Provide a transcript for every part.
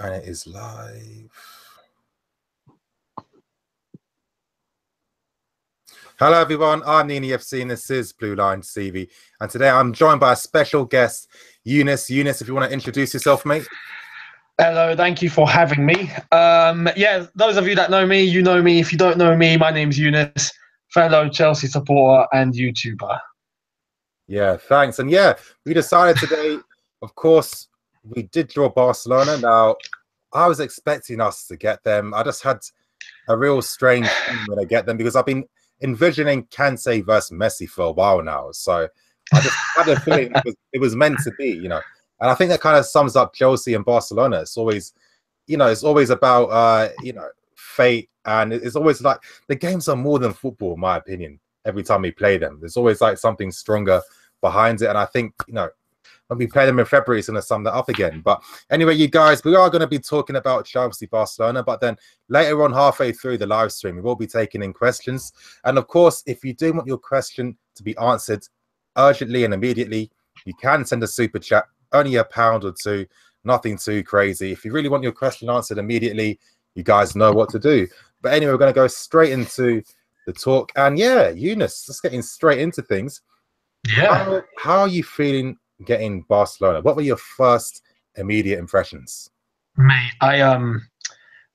And it is live. Hello, everyone. I'm YounesHH, and this is Blue Line TV. And today I'm joined by a special guest, Younes. Younes, if you want to introduce yourself, mate. Hello, thank you for having me. Yeah, those of you that know me, you know me. If you don't know me, my name's Younes, fellow Chelsea supporter and YouTuber. Yeah, thanks. And yeah, we decided today, of course, we did draw Barcelona. Now, I was expecting us to get them. I just had a real strange feeling when I get them because I've been envisioning Kante versus Messi for a while now. So I just had a feeling it was meant to be, you know. And I think that kind of sums up Chelsea and Barcelona. It's always, you know, it's always about, fate. And it's always like the games are more than football, in my opinion, every time we play them. There's always like something stronger behind it. And I think, you know, when we play them in February, it's going to sum that up again. But anyway, you guys, we are going to be talking about Chelsea, Barcelona. But then later on, halfway through the live stream, we will be taking in questions. And of course, if you do want your question to be answered urgently and immediately, you can send a super chat, only £1 or £2, nothing too crazy. If you really want your question answered immediately, you guys know what to do. But anyway, we're going to go straight into the talk. And yeah, Younes, just getting straight into things. Yeah. How are you feeling getting Barcelona? What were your first immediate impressions? Mate,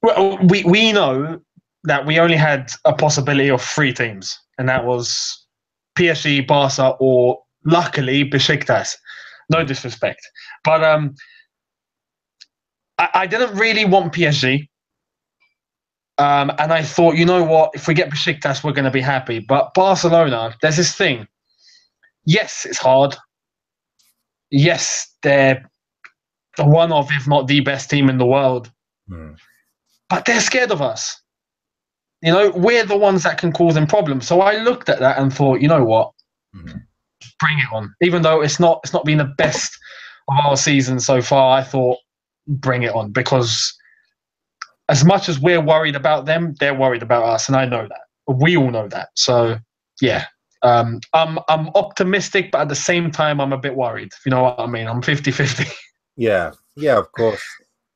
well, we know that we only had a possibility of 3 teams, and that was PSG, Barca, or luckily Besiktas. No disrespect, but I didn't really want PSG, and I thought, you know what, if we get Besiktas, we're going to be happy. But Barcelona, there's this thing. Yes, it's hard. Yes, they're one of, if not the best team in the world. But they're scared of us. You know, we're the ones that can cause them problems. So I looked at that and thought, you know what? Bring it on. Even though it's not been the best of our season so far, I thought, bring it on. Because as much as we're worried about them, they're worried about us. And I know that. We all know that. So, yeah. I'm optimistic, but at the same time, I'm a bit worried. If you know what I mean? I'm 50-50. Yeah, of course.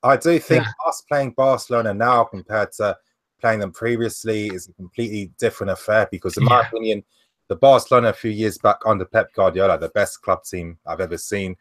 I do think us playing Barcelona now compared to playing them previously is a completely different affair because, in my opinion, the Barcelona a few years back under Pep Guardiola, the best club team I've ever seen,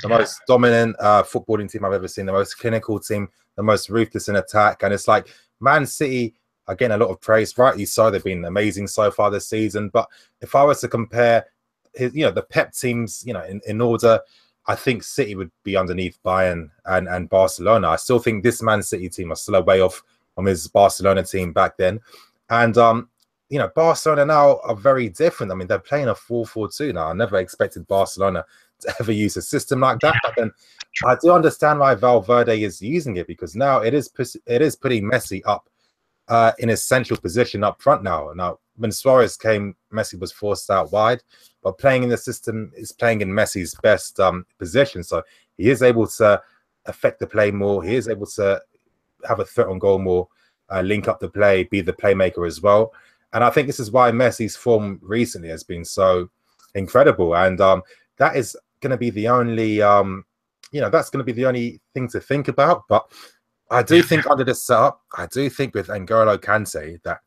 the most dominant footballing team I've ever seen, the most clinical team, the most ruthless in attack. And it's like Man City are getting a lot of praise, rightly so. They've been amazing so far this season. But if I was to compare, the Pep teams, in order, I think City would be underneath Bayern and Barcelona. I still think this Man City team are still a way off from his Barcelona team back then. And, Barcelona now are very different. I mean, they're playing a 4-4-2 now. I never expected Barcelona to ever use a system like that. But then I do understand why Valverde is using it, because now it is putting Messi up in his central position up front now. Now, when Suarez came, Messi was forced out wide, but playing in the system is playing in Messi's best position. So he is able to affect the play more. He is able to have a threat on goal more, link up the play, be the playmaker as well. And I think this is why Messi's form recently has been so incredible. And that is going to be the only, that's going to be the only thing to think about. But I do think under this setup, I do think with N'Golo Kante that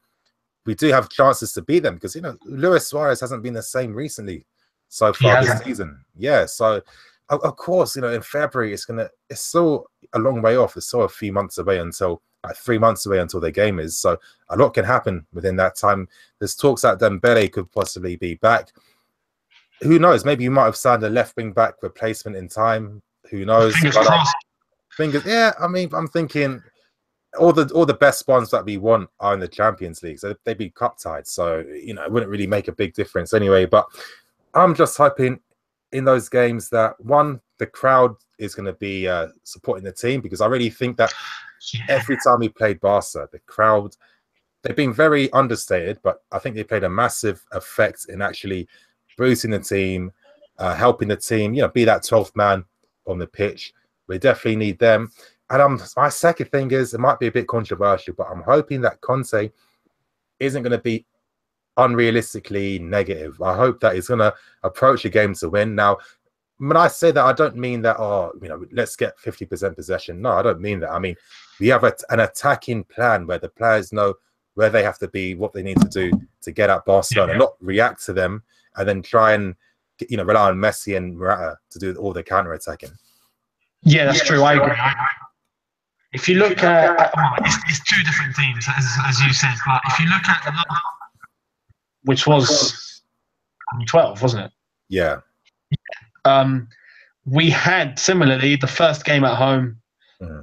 we do have chances to beat them, because Luis Suarez hasn't been the same recently so far this season. Yeah, so of course, in February it's still a long way off. It's still a few months away until 3 months away until the game is. So a lot can happen within that time. There's talks that Dembele could possibly be back. Who knows? Maybe you might have signed a left wing back replacement in time. Who knows? Fingers crossed. Yeah, I mean, I'm thinking all the best ones that we want are in the Champions League, so they'd be cup tied. So it wouldn't really make a big difference anyway. But I'm just hoping in those games that the crowd is going to be supporting the team, because I really think that every time we played Barca, the crowd, they've been very understated, but I think they played a massive effect in actually boosting the team, helping the team, be that 12th man on the pitch. We definitely need them. And my second thing is, it might be a bit controversial, but I'm hoping that Conte isn't going to be unrealistically negative. I hope that he's going to approach a game to win. Now, when I say that, I don't mean that, oh, let's get 50% possession. No, I don't mean that. I mean, we have an attacking plan where the players know where they have to be, what they need to do to get at Barcelona, not react to them and then try and, rely on Messi and Morata to do all the counter-attacking. Yeah, that's true. I agree. If you look at it's two different teams, as you said, but if you look at the last, which was 12, wasn't it? Yeah. We had similarly the first game at home,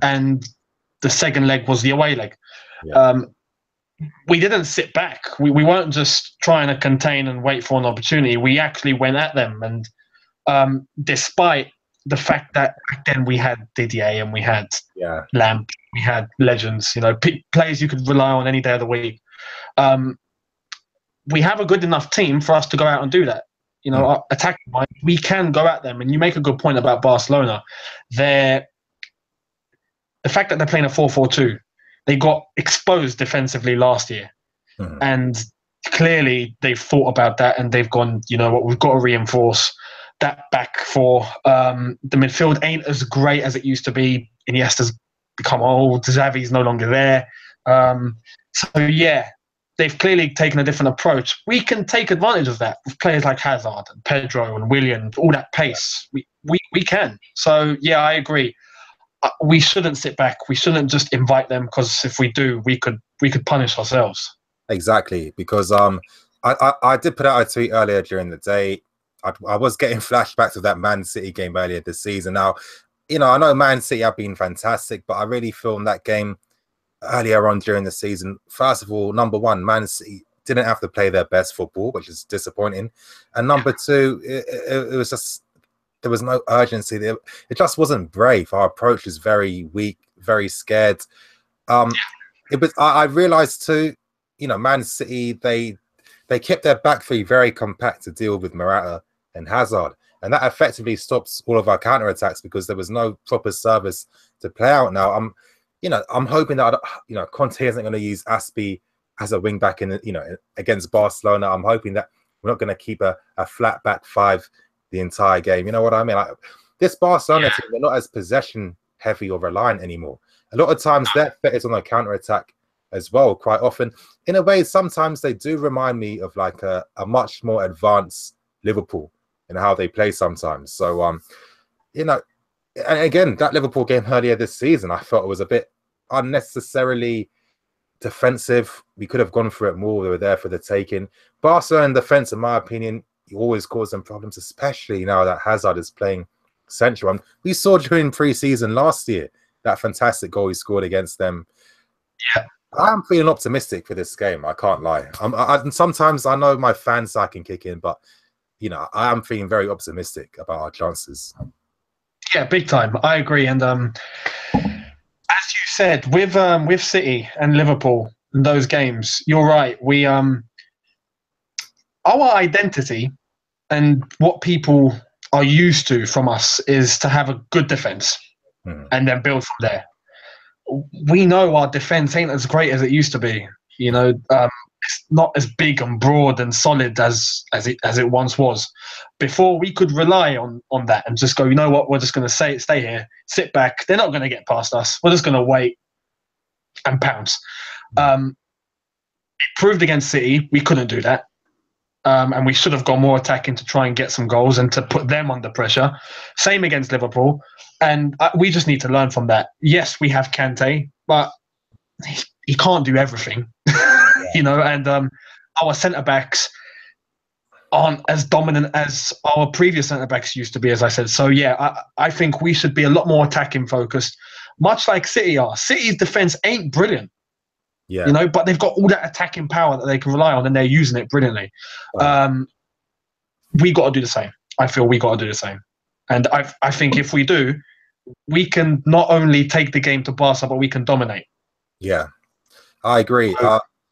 and the second leg was the away leg. Yeah. We didn't sit back. We weren't just trying to contain and wait for an opportunity. We actually went at them, and despite the fact that back then we had Didier and we had Lamp, we had legends, players you could rely on any day of the week. We have a good enough team for us to go out and do that. Attacking wise, we can go at them. And you make a good point about Barcelona. The fact that they're playing a 4-4-2, they got exposed defensively last year. And clearly they've thought about that and they've gone, we've got to reinforce that back four. The midfield ain't as great as it used to be. Iniesta's become old. Xavi's no longer there. They've clearly taken a different approach. We can take advantage of that with players like Hazard and Pedro and Willian, all that pace. We can. So, yeah, I agree. We shouldn't sit back. We shouldn't just invite them, because if we do, we could punish ourselves. Exactly, because I did put out a tweet earlier during the day. I was getting flashbacks of that Man City game earlier this season. Now, I know Man City have been fantastic, but I really feel in that game earlier on during the season, first of all, number one, Man City didn't have to play their best football, which is disappointing. And number two, it was just, there was no urgency. It just wasn't brave. Our approach was very weak, very scared. I realized too, Man City, they kept their back three very compact to deal with Morata and Hazard. And that effectively stops all of our counterattacks because there was no proper service to play out. Now, I'm hoping that, Conte isn't going to use Aspi as a wing back against Barcelona. I'm hoping that we're not going to keep a flat back five the entire game. You know what I mean? This Barcelona team, they're not as possession heavy or reliant anymore. A lot of times their fit is on a counter attack as well. Quite often, in a way, sometimes they do remind me of like a much more advanced Liverpool in how they play sometimes. So, and again, that Liverpool game earlier this season, I felt it was a bit unnecessarily defensive. We could have gone for it more. They were there for the taking. Barcelona in defense, in my opinion, always cause them problems, especially now that Hazard is playing central. And we saw during pre-season last year that fantastic goal he scored against them. Yeah, I'm feeling optimistic for this game. I can't lie. Sometimes I know my fan side can kick in, but I am feeling very optimistic about our chances. Yeah, big time. I agree. And as you said, with City and Liverpool in those games, you're right. We our identity and what people are used to from us is to have a good defense and then build from there. We know our defense ain't as great as it used to be. It's not as big and broad and solid as it once was. Before, we could rely on that and just go, you know what, we're just going to stay here, sit back. They're not going to get past us. We're just going to wait and pounce. It proved against City we couldn't do that. And we should have gone more attacking to try and get some goals and to put them under pressure. Same against Liverpool. And we just need to learn from that. Yes, we have Kante, but he can't do everything. And our centre-backs aren't as dominant as our previous centre-backs used to be, as I said. So, yeah, I think we should be a lot more attacking focused, much like City are. City's defence ain't brilliant, but they've got all that attacking power that they can rely on, and they're using it brilliantly. We got to do the same. I feel we got to do the same. And I think if we do, we can not only take the game to Barca, but we can dominate. Yeah, I agree.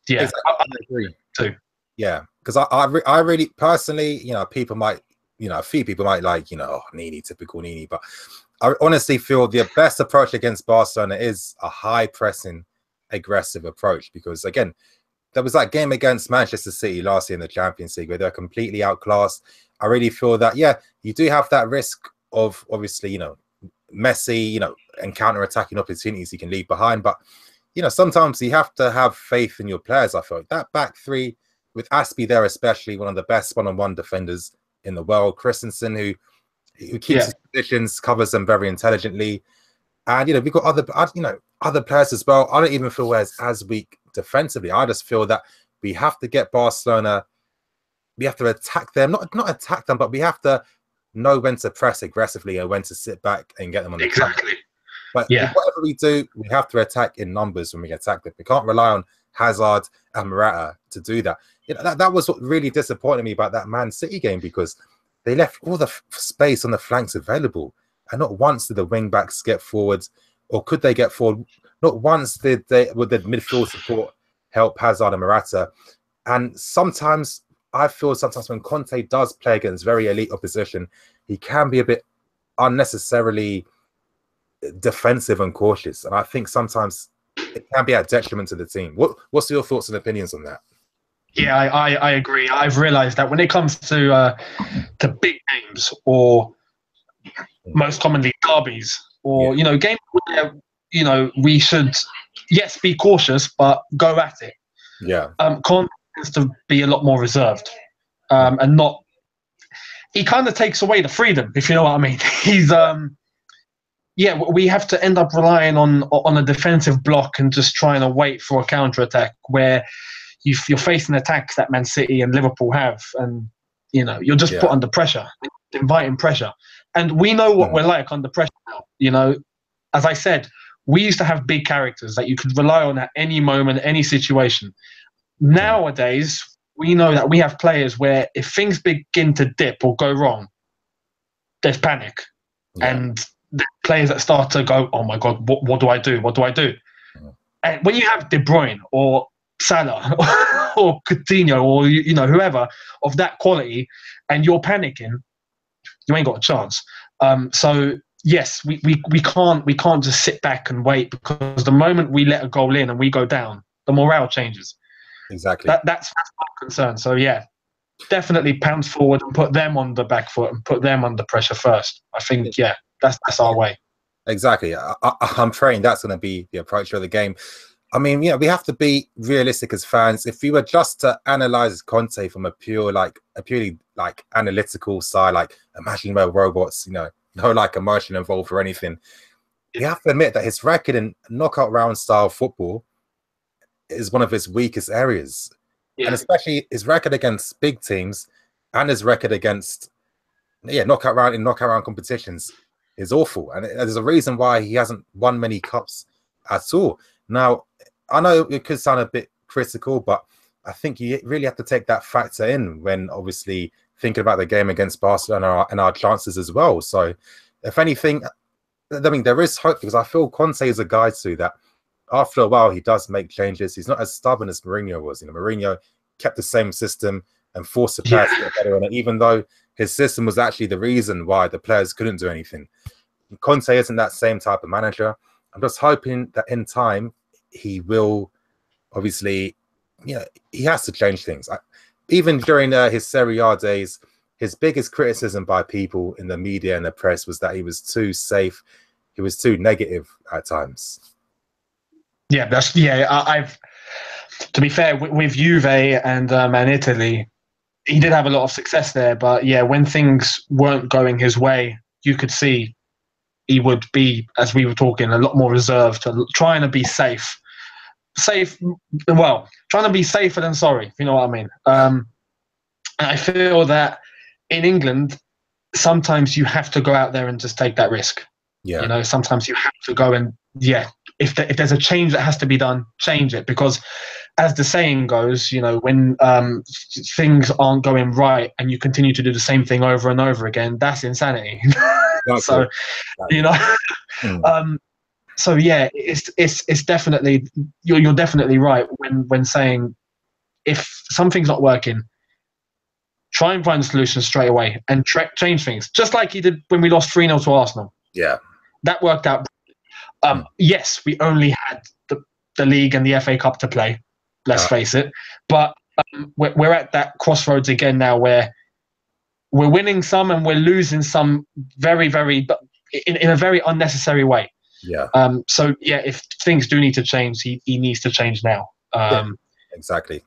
Yeah, I agree too. Yeah, because I really personally, people might, a few people might like, Nini, typical Nini, but I honestly feel the best approach against Barcelona is a high pressing, aggressive approach. Because again, there was that game against Manchester City last year in the Champions League where they're completely outclassed. I really feel that, you do have that risk of obviously, Messi, and counter-attacking opportunities he can leave behind. But, sometimes you have to have faith in your players. I feel like that back three with Aspie there, especially one of the best one-on-one defenders in the world. Christensen, who keeps his positions, covers them very intelligently. And, we've got other players as well. I don't even feel we're as weak defensively. I just feel that we have to get Barcelona. We have to attack them, not attack them, but we have to know when to press aggressively and when to sit back and get them on the exactly. counter. But whatever we do, we have to attack in numbers when we attack them. We can't rely on Hazard and Morata to do that. That was what really disappointed me about that Man City game, because they left all the space on the flanks available, and not once did the wing backs get forwards, or could they get forward? Not once would the midfield support help Hazard and Morata. And sometimes I feel when Conte does play against very elite opposition, he can be a bit unnecessarily defensive and cautious. And I think sometimes it can be a detriment to the team. What's your thoughts and opinions on that? Yeah, I agree. I've realised that when it comes to big games, or most commonly derbies, or games where we should be cautious but go at it. Yeah. Conte tends to be a lot more reserved, and not. He kind of takes away the freedom, if you know what I mean. He's we have to end up relying on a defensive block and just trying to wait for a counter attack where you're facing attacks that Man City and Liverpool have, and you're just put under pressure, inviting pressure. And we know what we're like under pressure now. As I said, we used to have big characters that you could rely on at any moment, any situation. Nowadays, we know that we have players where if things begin to dip or go wrong, there's panic. And the players that start to go, oh my God, what do I do? What do I do? And when you have De Bruyne or Salah or Coutinho or whoever of that quality, and you're panicking, you ain't got a chance. So yes, we can't just sit back and wait, because the moment we let a goal in and we go down, the morale changes. Exactly. That's my concern. So definitely pounce forward and put them on the back foot and put them under pressure first. I think that's our way. Exactly. I'm praying that's going to be the approach of the game. I mean, we have to be realistic as fans. If we were just to analyze Conte from a purely analytical side, like imagining we're robots, no emotion involved or anything, you have to admit that his record in knockout round style football is one of his weakest areas. And especially his record against big teams and his record against knockout round competitions is awful. And there's a reason why he hasn't won many cups at all. Now, I know it could sound a bit critical, but I think you really have to take that factor in when obviously thinking about the game against Barcelona and our chances as well. So if anything, I mean, there is hope, because I feel Conte is a guy too that after a while he does make changes. He's not as stubborn as Mourinho was. Mourinho kept the same system and forced the players to get better on it, even though his system was actually the reason why the players couldn't do anything. Conte isn't that same type of manager. I'm just hoping that in time he will, obviously, he has to change things. Even during his Serie A days, his biggest criticism by people in the media and the press was that he was too safe. He was too negative at times. I've, to be fair, with Juve and Italy, he did have a lot of success there. But when things weren't going his way, you could see he would be, as we were talking, a lot more reserved, trying to be safe. Trying to be safer than sorry, if you know what I mean. And I feel that in England, sometimes you have to go out there and just take that risk. Sometimes you have to go and if there's a change that has to be done, change it, because as the saying goes, when things aren't going right and you continue to do the same thing over and over again, that's insanity. So So it's definitely, you're definitely right when saying if something's not working, try and find a solution straight away and change things, just like he did when we lost 3-0 to Arsenal. That worked out. Yes, we only had the league and the FA Cup to play, let's face it, but we're at that crossroads again now where we're winning some and we're losing some very, very, in a very unnecessary way. Yeah. So yeah, if things do need to change, he needs to change now. Yeah, exactly.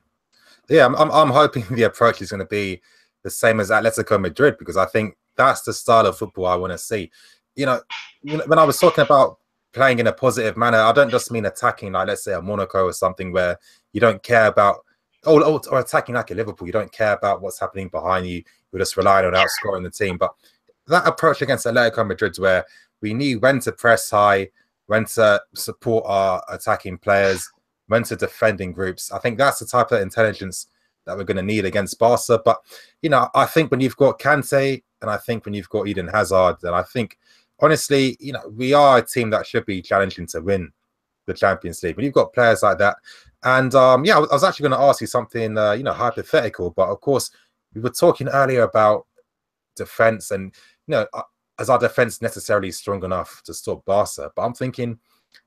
Yeah, I'm hoping the approach is going to be the same as Atletico Madrid, because I think that's the style of football I want to see. You know, when I was talking about playing in a positive manner, I don't just mean attacking like, let's say, a Monaco or something where you don't care about, or attacking like a Liverpool, you don't care about what's happening behind you. You're just relying on outscoring the team. But that approach against Atletico Madrid, where we knew when to press high, when to support our attacking players, when to defend in groups, I think that's the type of intelligence that we're going to need against Barca. But, you know, I think when you've got Kante and I think when you've got Eden Hazard, then I think, honestly, you know, we are a team that should be challenging to win the Champions League. When you've got players like that. And, yeah, I was actually going to ask you something, you know, hypothetical. But, of course, we were talking earlier about defence and, you know, is our defence necessarily strong enough to stop Barca? But I'm thinking,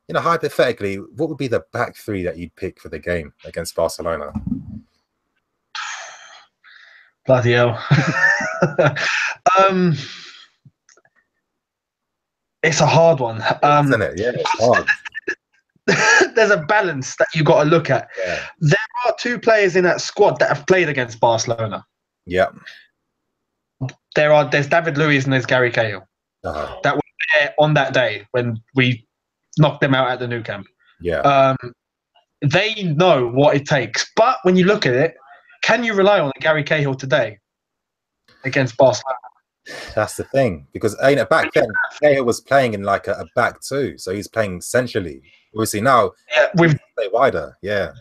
you know, hypothetically, what would be the back three that you'd pick for the game against Barcelona? Bloody hell. It's a hard one. Isn't it? Yeah, it's hard. There's a balance that you got to look at. Yeah. There are two players in that squad that have played against Barcelona. Yeah. There's David Luiz and there's Gary Cahill. That were there on that day when we knocked them out at the Nou Camp. Yeah. They know what it takes. But when you look at it, can you rely on Gary Cahill today against Barcelona? That's the thing, because you know, back then Cahill was playing in like a back two, so he's playing centrally. Obviously now, we've play wider. Yeah,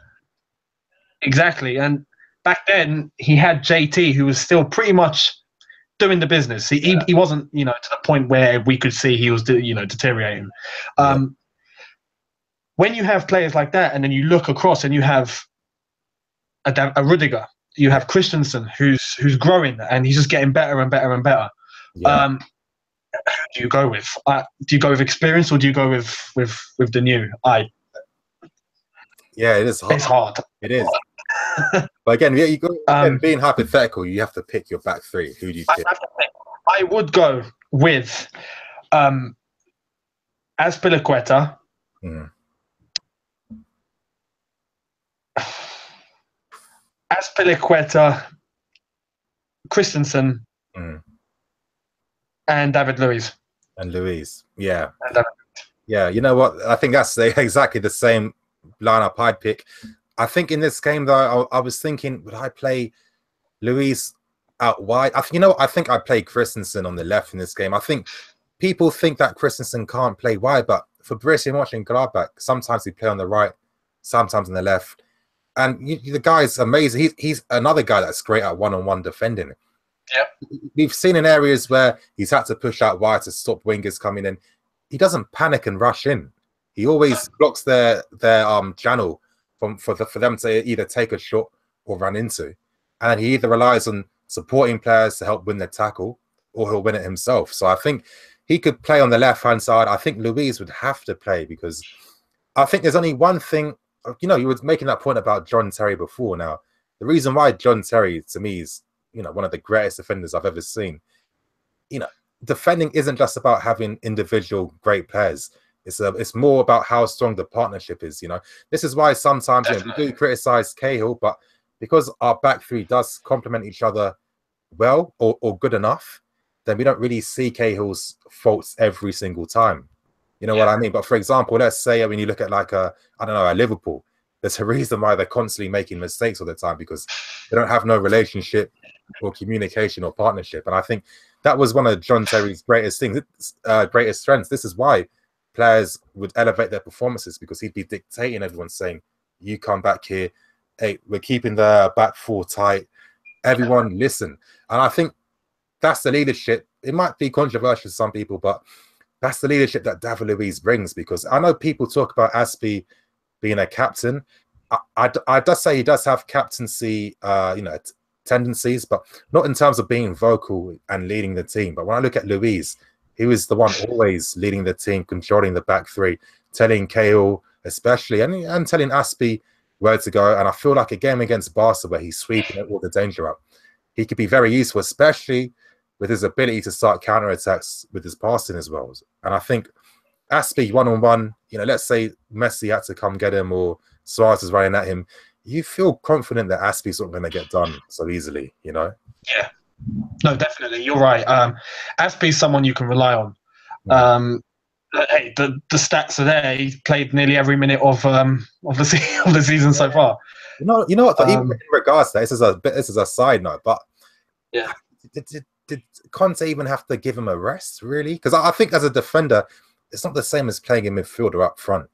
exactly. And back then he had JT, who was still pretty much doing the business. He wasn't, you know, to the point where we could see he was, you know, deteriorating. When you have players like that, and then you look across and you have a Rudiger, you have Christensen, who's growing and he's just getting better and better and better. Yeah. Who do you go with? Do you go with experience or do you go with the new? Yeah, it is hard. It's hard. It is. But again, you go, being hypothetical, you have to pick your back three. Who do you pick? I would go with Azpilicueta. Azpilicueta, Christensen, and David Luiz. And Luiz, yeah. Yeah, you know what? I think that's exactly the same lineup I'd pick. I think in this game, though, I was thinking, would I play Luiz out wide? I think I'd play Christensen on the left in this game. I think people think that Christensen can't play wide, but for Borussia Mönchengladbach, sometimes he play on the right, sometimes on the left. And the guy's amazing. He's another guy that's great at one-on-one defending. Yeah, we've seen in areas where he's had to push out wide to stop wingers coming in. He doesn't panic and rush in. He always blocks their channel for them to either take a shot or run into. And he either relies on supporting players to help win the tackle, or he'll win it himself. So I think he could play on the left-hand side. I think Luiz would have to play, because I think there's only one thing. You know, you were making that point about John Terry before. Now, the reason why John Terry, to me, is, you know, one of the greatest defenders I've ever seen. You know, defending isn't just about having individual great players. It's more about how strong the partnership is. You know, this is why sometimes we do criticize Cahill, but because our back three does complement each other well or good enough, then we don't really see Cahill's faults every single time. You know what I mean? But for example, let's say when you look at like a Liverpool, there's a reason why they're constantly making mistakes all the time, because they don't have no relationship or communication or partnership. And I think that was one of John Terry's greatest things, greatest strengths. This is why players would elevate their performances, because he'd be dictating everyone, saying, you come back here, hey, we're keeping the back four tight, everyone listen. And I think that's the leadership. It might be controversial to some people, but that's the leadership that David Luiz brings. Because I know people talk about Aspi being a captain. I does say he does have captaincy, tendencies, but not in terms of being vocal and leading the team. But when I look at Luiz, he was the one always leading the team, controlling the back three, telling Cahill especially, and telling Aspi where to go. And I feel like a game against Barca where he's sweeping all the danger up, he could be very useful, especially with his ability to start counter-attacks with his passing as well. And I think Aspie one-on-one, let's say Messi had to come get him or Suarez is running at him, you feel confident that Aspie's not going to get done so easily, Yeah. No, definitely. You're right. Aspie's someone you can rely on. Hey, the stats are there. He played nearly every minute of the season so far. You know what? Even in regards to that, this is a side note, but yeah, did Conte even have to give him a rest, really? Because I think as a defender, it's not the same as playing in midfield or up front.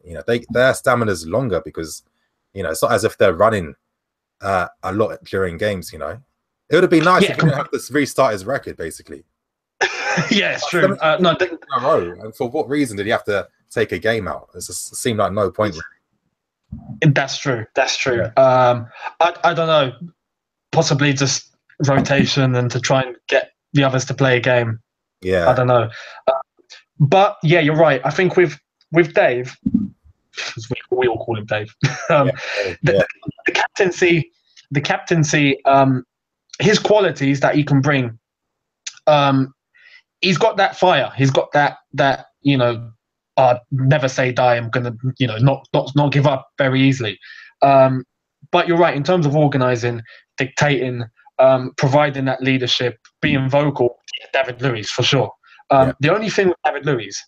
Their stamina's longer because it's not as if they're running a lot during games. It would have been nice if he didn't have to restart his record, basically. Yeah, it's true. No, and for what reason did he have to take a game out? It just seemed like no point. That's true. Yeah. I don't know. Possibly just rotation and to try and get the others to play a game. Yeah, I don't know. But yeah, you're right. I think with Dave, we all call him Dave. The captaincy, his qualities that he can bring. He's got that fire. He's got that never say die. I'm gonna not give up very easily. But you're right in terms of organising, dictating, providing that leadership, being vocal. David Luiz for sure. The only thing with David Luiz,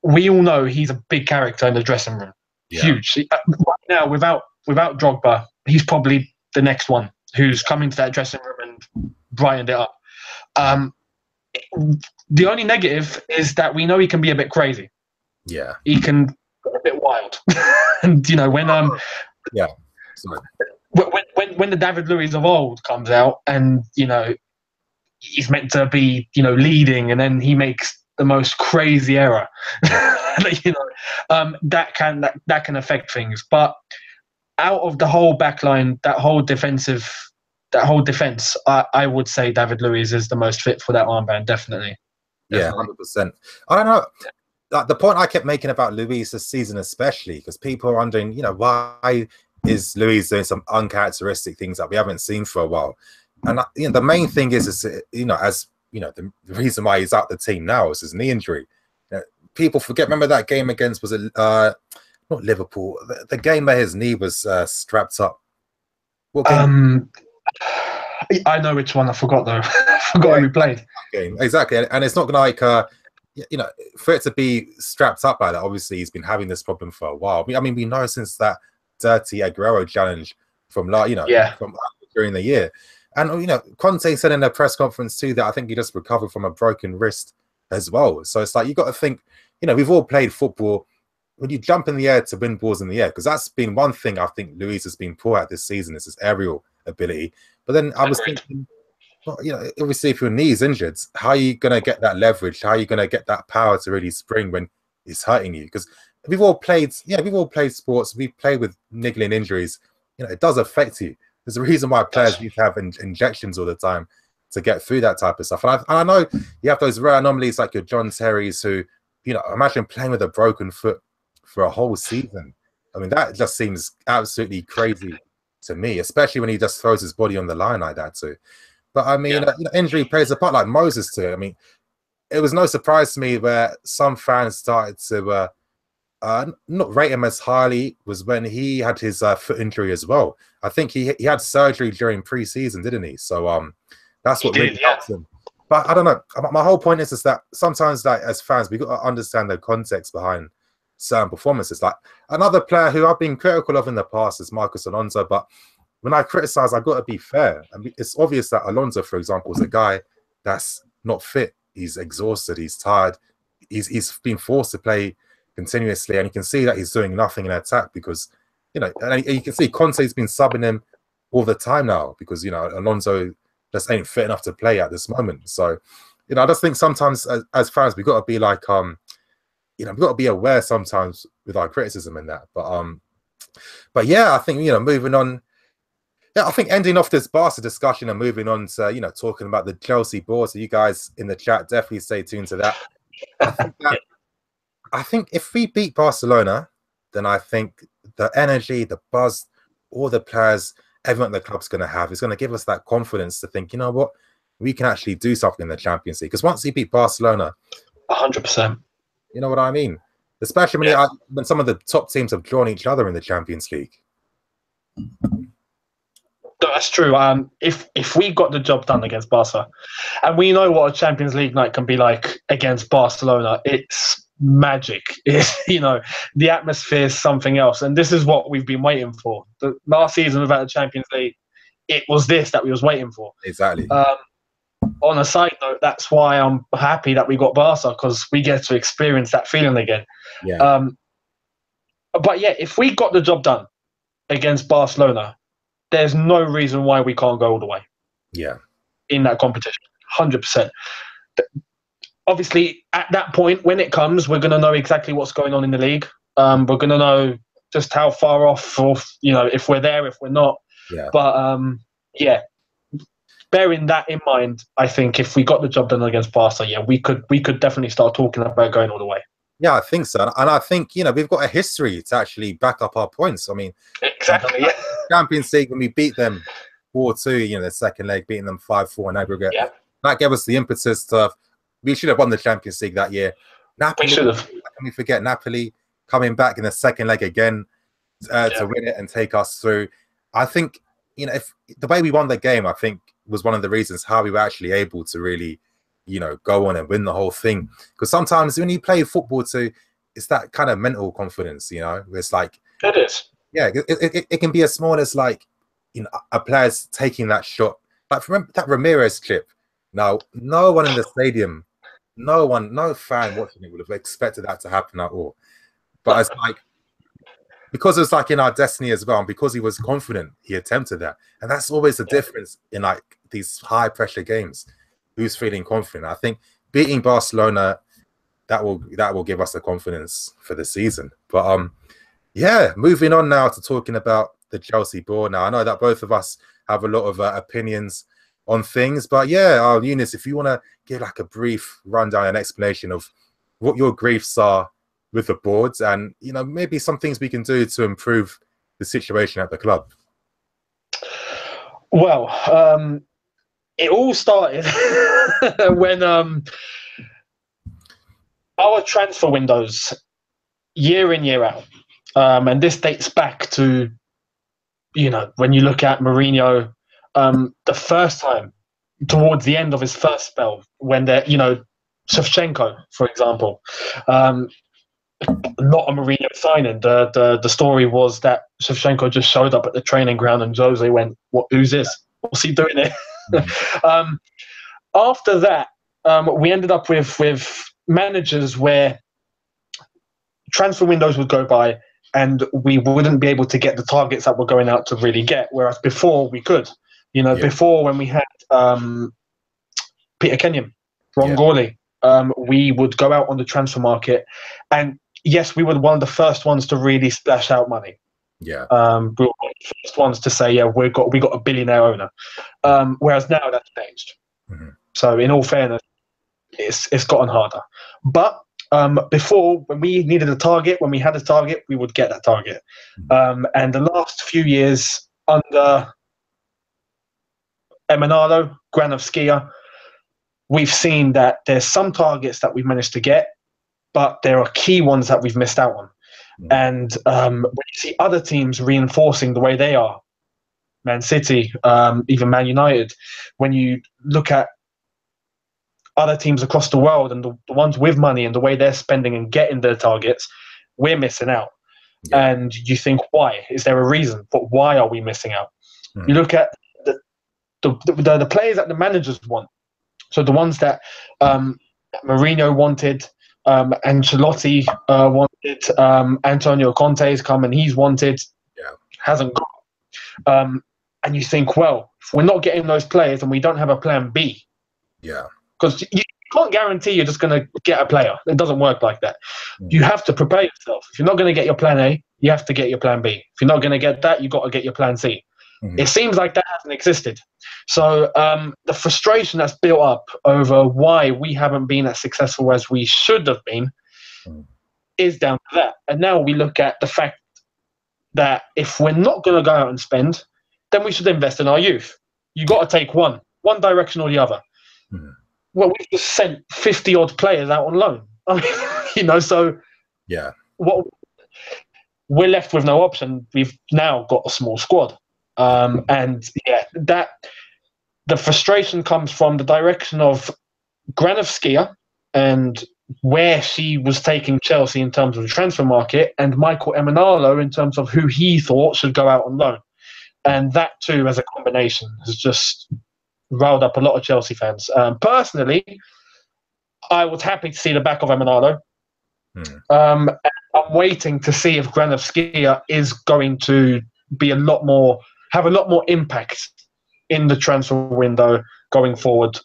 we all know he's a big character in the dressing room. Yeah. Huge. Right now, without Drogba, he's probably the next one who's come into that dressing room and brightened it up. The only negative is that we know he can be a bit crazy. Yeah, he can get a bit wild. And when the David Luiz of old comes out, and he's meant to be leading, and then he makes the most crazy error. That can affect things. But out of the whole backline, that whole defense, I would say David Luiz is the most fit for that armband, definitely. Yeah, 100%. I don't know. Like, the point I kept making about Luiz this season, especially because people are wondering, why is Luiz doing some uncharacteristic things that we haven't seen for a while? And the main thing is the reason why he's out the team now is his knee injury. People forget. Remember that game against, was it not Liverpool? The game where his knee was strapped up. What game? I know which one. I forgot though. I forgot who we played. Game. Exactly, and it's not like for it to be strapped up like that. Obviously, he's been having this problem for a while. I mean, we know since that dirty Aguero challenge from from during the year. And Conte said in a press conference too that I think he just recovered from a broken wrist as well. So it's like you got to think, we've all played football. When you jump in the air to win balls in the air, because that's been one thing I think Luiz has been poor at this season, is his aerial ability. But then I was thinking, obviously if your knee's injured, how are you going to get that leverage? How are you going to get that power to really spring when it's hurting you? Because we've all played sports. We've played with niggling injuries. It does affect you. There's a reason why players need to have injections all the time to get through that type of stuff. And I know you have those rare anomalies like your John Terrys who, imagine playing with a broken foot for a whole season. I mean, that just seems absolutely crazy to me, especially when he just throws his body on the line like that too. But I mean, injury plays a part, like Moses too. I mean, it was no surprise to me where some fans started to not rate him as highly was when he had his foot injury as well. I think he had surgery during pre-season, didn't he? So that's what really helped him. But I don't know. My whole point is that sometimes, like as fans, we've got to understand the context behind certain performances. Like another player who I've been critical of in the past is Marcos Alonso, but when I criticize, I've got to be fair. I mean, it's obvious that Alonso, for example, is a guy that's not fit. He's exhausted. He's tired. He's been forced to play continuously, and you can see that he's doing nothing in attack because, and you can see Conte's been subbing him all the time now because, Alonso just ain't fit enough to play at this moment. So, I just think sometimes as fans, we've got to be like, we've got to be aware sometimes with our criticism in that. But yeah, I think, moving on. Yeah, I think ending off this Barca discussion and moving on to, talking about the Chelsea board. So you guys in the chat, definitely stay tuned to that. I think if we beat Barcelona, then I think the energy, the buzz, all the players, everyone at the club's going to have is going to give us that confidence to think, you know what, we can actually do something in the Champions League. Because once you beat Barcelona, 100%. you know what I mean? Especially when some of the top teams have drawn each other in the Champions League. No, that's true. If we got the job done against Barca, and we know what a Champions League night can be like against Barcelona, it's magic. It's, the atmosphere is something else, and this is what we've been waiting for. The last season without the Champions League, it was this that we was waiting for. Exactly. On a side note, that's why I'm happy that we got Barca, because we get to experience that feeling again. Yeah. But yeah, if we got the job done against Barcelona, there's no reason why we can't go all the way. Yeah. In that competition, 100%. Obviously, at that point, when it comes, we're going to know exactly what's going on in the league. We're going to know just how far off, or if we're there, if we're not. Yeah. But yeah, bearing that in mind, I think if we got the job done against Barca, yeah, we could definitely start talking about going all the way. Yeah, I think so. And I think, we've got a history to actually back up our points. I mean, exactly. Yeah. Champions League, when we beat them 4-2, the second leg, beating them 5-4 in aggregate, that gave us the impetus to, we should have won the Champions League that year. Napoli, we should have. How can we forget Napoli coming back in the second leg again to win it and take us through? I think, if the way we won the game, I think was one of the reasons how we were actually able to really, go on and win the whole thing. Because sometimes when you play football too, it's that kind of mental confidence, it's like, it is. Yeah, it can be as small as like, a player's taking that shot. Like, remember that Ramirez clip? Now, no one in the stadium, no fan watching it would have expected that to happen at all. But it's like, because it's like in our destiny as well, and because he was confident, he attempted that. And that's always the difference in like these high pressure games. Who's feeling confident? I think beating Barcelona, that will give us the confidence for the season. But yeah, moving on now to talking about the Chelsea board. Now, I know that both of us have a lot of opinions on things, but yeah, Younes, if you want to give like a brief rundown and explanation of what your griefs are with the boards, and maybe some things we can do to improve the situation at the club. Well, it all started when our transfer windows, year in, year out, and this dates back to, when you look at Mourinho, the first time, towards the end of his first spell, when Shevchenko, for example, not a Mourinho signing. The story was that Shevchenko just showed up at the training ground and Jose went, who's this? What's he doing here? After that, we ended up with managers where transfer windows would go by and we wouldn't be able to get the targets that we're going out to really get, whereas before we could. Before, when we had Peter Kenyon, Ron Gourley, we would go out on the transfer market, and yes, we were one of the first ones to really splash out money. Yeah. We were one of the first ones to say, we got a billionaire owner. Whereas now that's changed. Mm-hmm. So in all fairness, it's gotten harder. But before, when we needed a target, when we had a target, we would get that target. Mm-hmm. And the last few years under Emenalo, Granovskia, we've seen that there's some targets that we've managed to get, but there are key ones that we've missed out on. Mm-hmm. And when you see other teams reinforcing the way they are, Man City, even Man United, when you look at other teams across the world and the ones with money and the way they're spending and getting their targets, we're missing out. Yeah. And you think, why? Is there a reason? But why are we missing out? Mm-hmm. You look at the players that the managers want. So the ones that Mourinho wanted, Ancelotti wanted, Antonio Conte's come and he's wanted, hasn't got. And you think, well, if we're not getting those players and we don't have a plan B. Yeah. Because you can't guarantee you're just going to get a player. It doesn't work like that. Mm-hmm. You have to prepare yourself. If you're not going to get your plan A, you have to get your plan B. If you're not going to get that, you've got to get your plan C. Mm-hmm. It seems like that hasn't existed. So the frustration that's built up over why we haven't been as successful as we should have been is down to that. And now we look at the fact that if we're not going to go out and spend, then we should invest in our youth. You've got to take one direction or the other. Hmm. Well, we've just sent 50 odd players out on loan. I mean, so Yeah. what we're left with no option. We've now got a small squad. And yeah, that the frustration comes from the direction of Granovskia and where she was taking Chelsea in terms of the transfer market, and Michael Emenalo in terms of who he thought should go out on loan. And that too, as a combination, has just riled up a lot of Chelsea fans. Personally, I was happy to see the back of Emenalo. I'm waiting to see if Granovskia is going to be have a lot more impact in the transfer window going forward.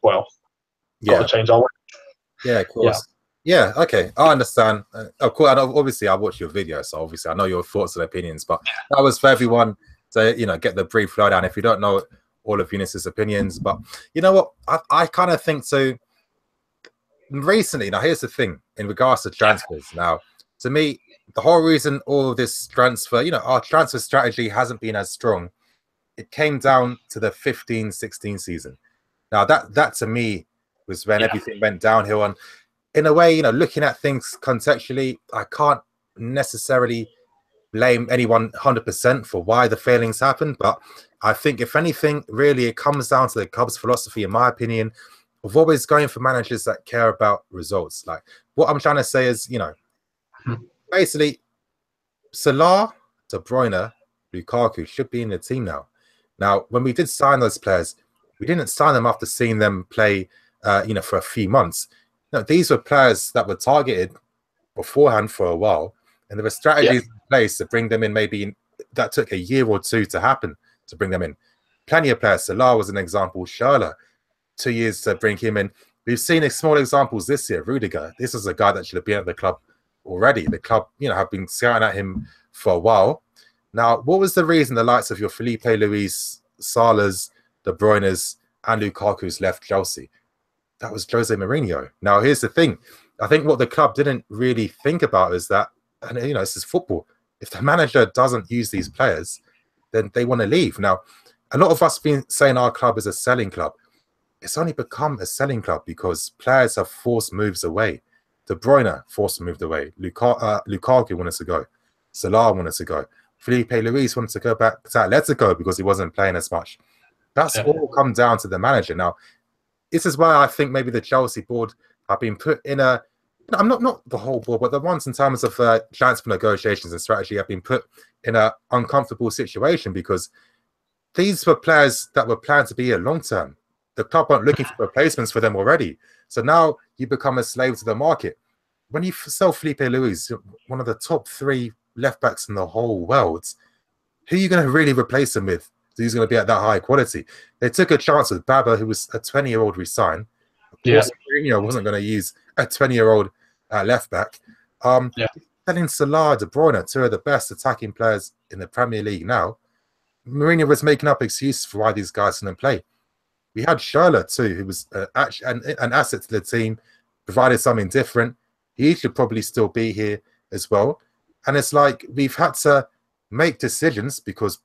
Well, got to change our way. Yeah, of course. Yeah, okay, I understand. Of course, and obviously, I watched your video, so obviously, I know your thoughts and opinions. But that was for everyone to get the brief lowdown. If you don't know all of Younes's opinions, but you know what, I kind of think so. Recently, now here's the thing in regards to transfers. Now, to me, the whole reason all of this transfer, our transfer strategy hasn't been as strong. It came down to the 15-16 season. Now, that to me was when everything went downhill. And in a way, looking at things contextually, I can't necessarily blame anyone 100% for why the failings happened. But I think, if anything, really, it comes down to the club's philosophy, in my opinion, of always going for managers that care about results. Like, what I'm trying to say is, basically, Salah, De Bruyne, Lukaku should be in the team now. Now, when we did sign those players, we didn't sign them after seeing them play, for a few months. No, these were players that were targeted beforehand for a while, and there were strategies in place to bring them in. Maybe that took a year or two to happen, to bring them in. Plenty of players. Salah was an example. Schürrle, 2 years to bring him in. We've seen small examples this year. Rudiger, this is a guy that should have been at the club already. The club, have been scouting at him for a while. Now, what was the reason the likes of your Felipe Luis, Salahs, De Bruyne's, and Lukaku's left Chelsea? That was Jose Mourinho. Now, here's the thing. I think what the club didn't really think about is that, and this is football. If the manager doesn't use these players, then they want to leave. Now, a lot of us have been saying our club is a selling club. It's only become a selling club because players have forced moves away. De Bruyne forced moved away. Lukaku wanted to go. Salah wanted to go. Felipe Luis wanted to go back to Atletico because he wasn't playing as much. That's all come down to the manager. Now, this is why I think maybe the Chelsea board have been put in a... I'm not the whole board, but the ones in terms of transfer negotiations and strategy have been put in an uncomfortable situation, because these were players that were planned to be here long term. The club aren't looking for replacements for them already. So now you become a slave to the market. When you sell Felipe Luis, one of the top 3 left backs in the whole world, who are you going to really replace him with? Who's going to be at that high quality? They took a chance with Baba, who was a 20-year-old resign. Of course, Mourinho wasn't going to use a 20-year-old left back. Selling Salah, De Bruyne, 2 of the best attacking players in the Premier League now. Mourinho was making up excuses for why these guys didn't play. We had Schürrle too, who was actually an asset to the team, provided something different. He should probably still be here as well. And it's like we've had to make decisions because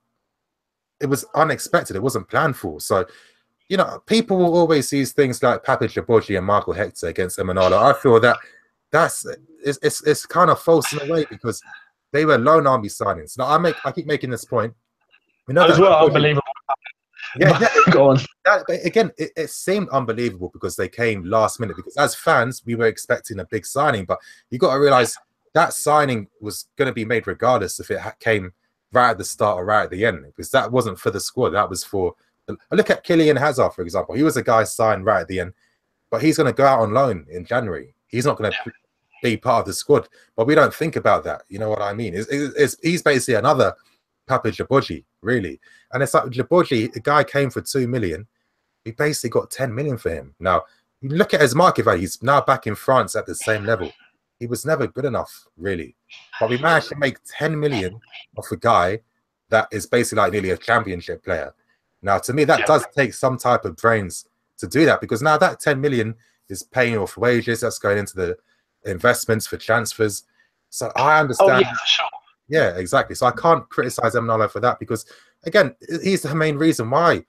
it was unexpected. It wasn't planned for. So, people will always use things like Papic Leboji and Michael Hector against Emenalo. I feel it's kind of false in a way, because they were loan army signings. Now, I keep making this point. We know as that well, unbelievable. Go on. Again, it seemed unbelievable because they came last minute. Because as fans, we were expecting a big signing, but you got to realize that signing was going to be made regardless if it came right at the start or right at the end, because that wasn't for the squad. That was for... Look at Kylian Hazard, for example. He was a guy signed right at the end, but he's going to go out on loan in January. He's not going to be part of the squad, but we don't think about that. You know what I mean? He's basically another Papic Leboji, really. And it's like Leboji, the guy came for 2 million. We basically got 10 million for him. Now, you look at his market value. He's now back in France at the same level. He was never good enough, really. But we managed to make 10 million off a guy that is basically like nearly a championship player. Now, to me, that does take some type of brains to do that, because now that 10 million is paying off wages. That's going into the investments for transfers. So I understand. Oh, yeah, for sure. Yeah, exactly. So I can't criticize Emenalo for that, because, again, he's the main reason why.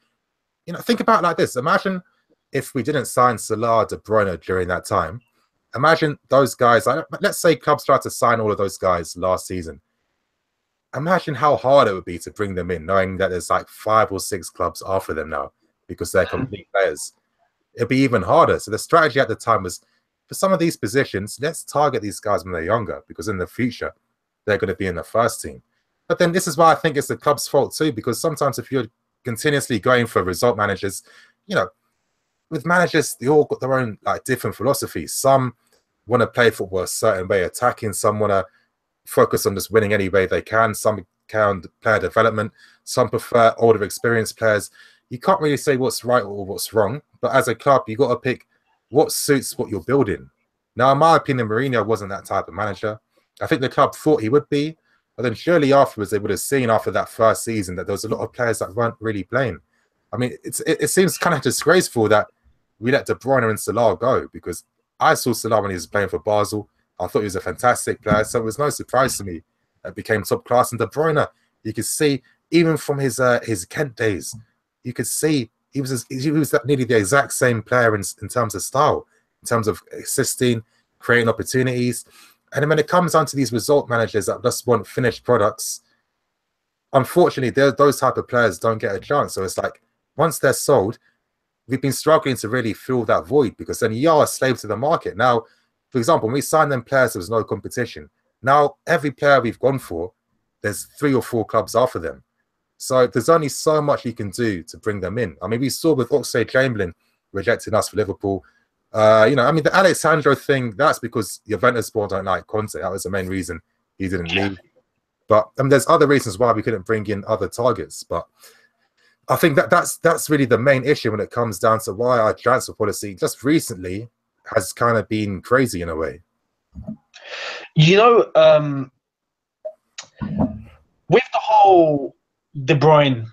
Think about it like this. Imagine if we didn't sign Salah, De Bruyne during that time, imagine those guys. Let's say clubs tried to sign all of those guys last season. Imagine how hard it would be to bring them in, knowing that there's like 5 or 6 clubs after them now because they're complete players. It'd be even harder. So the strategy at the time was, for some of these positions, let's target these guys when they're younger, because in the future, they're going to be in the first team. But then this is why I think it's the club's fault too, because sometimes if you're continuously going for result managers, you know, with managers, they all got their own like different philosophies. Some want to play football a certain way, attacking. Some want to focus on just winning any way they can. Some count player development. Some prefer older, experienced players. You can't really say what's right or what's wrong. But as a club, you got to pick what suits what you're building. Now, in my opinion, Mourinho wasn't that type of manager. I think the club thought he would be, but then surely afterwards they would have seen after that first season that there was a lot of players that weren't really playing. I mean, it seems kind of disgraceful that we let De Bruyne and Salah go, because I saw Salah when he was playing for Basel. I thought he was a fantastic player, so it was no surprise to me that became top class. And De Bruyne, you could see even from his Kent days, you could see he was nearly the exact same player in terms of style, in terms of assisting, creating opportunities. And then when it comes down to these result managers that just want finished products, unfortunately, those type of players don't get a chance. So it's like, once they're sold, we've been struggling to really fill that void, because then you are a slave to the market. Now, for example, when we signed them players, there was no competition. Now, every player we've gone for, there's 3 or 4 clubs after them. So there's only so much you can do to bring them in. I mean, we saw with Oxlade-Chamberlain rejecting us for Liverpool. You know, I mean, the Alexandro thing, that's because Juventus board don't like Conte. That was the main reason he didn't leave. But there's other reasons why we couldn't bring in other targets. But I think that's really the main issue when it comes down to why our transfer policy just recently has kind of been crazy in a way. You know, with the whole De Bruyne,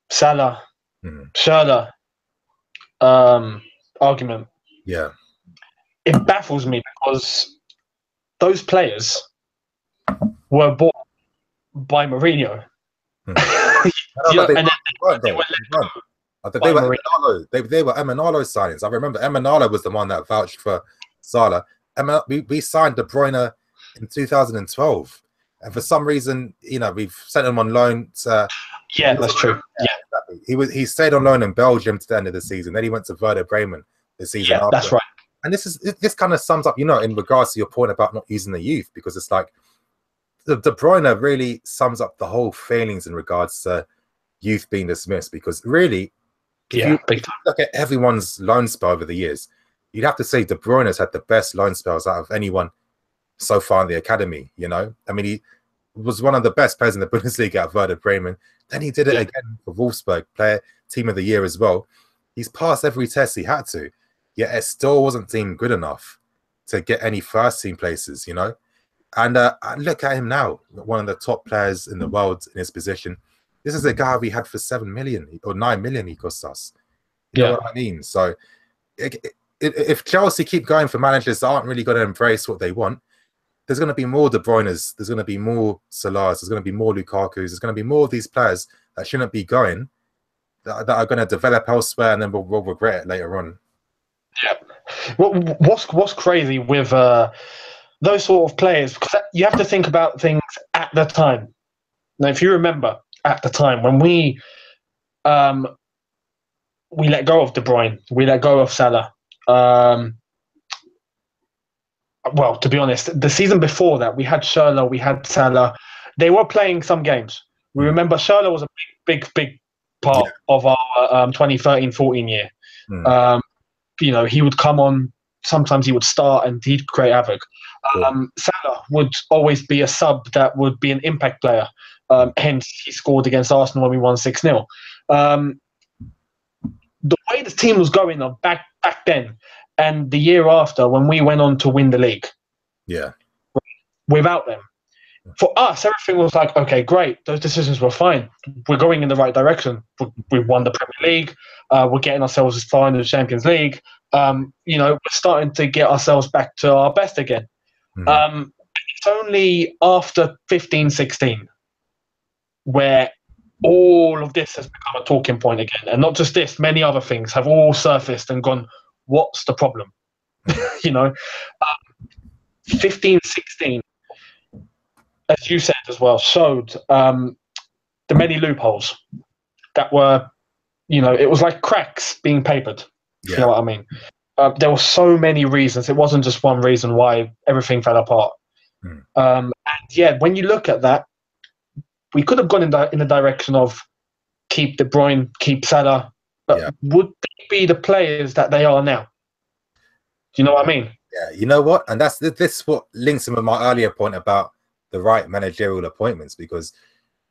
Salah, Schürrle argument, yeah, it baffles me, because those players were bought by Mourinho. They were Emenalo signings. I remember Emenalo was the one that vouched for Salah. We signed De Bruyne in 2012, and for some reason, you know, we've sent him on loan to. Yeah, that's true. Yeah, exactly. He stayed on loan in Belgium to the end of the season. Then he went to Werder Bremen the season after. That's right. And this kind of sums up, you know, in regards to your point about not using the youth, because it's like De Bruyne really sums up the whole failings in regards to youth being dismissed. Because really, if you look at everyone's loan spell over the years, you'd have to say De Bruyne has had the best loan spells out of anyone so far in the academy. You know, I mean, he was one of the best players in the Bundesliga at Werder Bremen. Then he did it again for Wolfsburg, player team of the year as well. He's passed every test he had to, yet it still wasn't deemed good enough to get any first team places, you know. And look at him now, one of the top players in the world in his position. This is a guy we had for 7 million or 9 million he cost us. You know what I mean? So if Chelsea keep going for managers that aren't really going to embrace what they want, there's going to be more De Bruyne's, there's going to be more Salah's, there's going to be more Lukaku's, there's going to be more of these players that shouldn't be going, that are going to develop elsewhere, and then we'll regret it later on. Yeah. What's crazy with those sort of players, because you have to think about things at the time. Now, if you remember, at the time when we let go of De Bruyne, we let go of Salah. Well, to be honest, the season before that, we had Schürrle, we had Salah. They were playing some games. We remember Schürrle was a big part of our 2013-14 year. You know, he would come on. Sometimes he would start and he'd create havoc. Salah would always be a sub that would be an impact player. Hence, he scored against Arsenal when we won 6-0. The way the team was going on back then, and the year after, when we went on to win the league, without them, for us, everything was like, okay, great. Those decisions were fine. We're going in the right direction. We won the Premier League. We're getting ourselves as far into the Champions League. You know, we're starting to get ourselves back to our best again. It's only after 15-16 where all of this has become a talking point again. And not just this, many other things have all surfaced and gone, what's the problem? You know, 15, 16, as you said as well, showed the many loopholes that were, you know, it was like cracks being papered, if you know what I mean. There were so many reasons. It wasn't just one reason why everything fell apart. And yeah, when you look at that, we could have gone in the direction of keep De Bruyne, keep Salah, but would they be the players that they are now? Do you know what I mean? Yeah, you know what? And this what links in with my earlier point about the right managerial appointments, because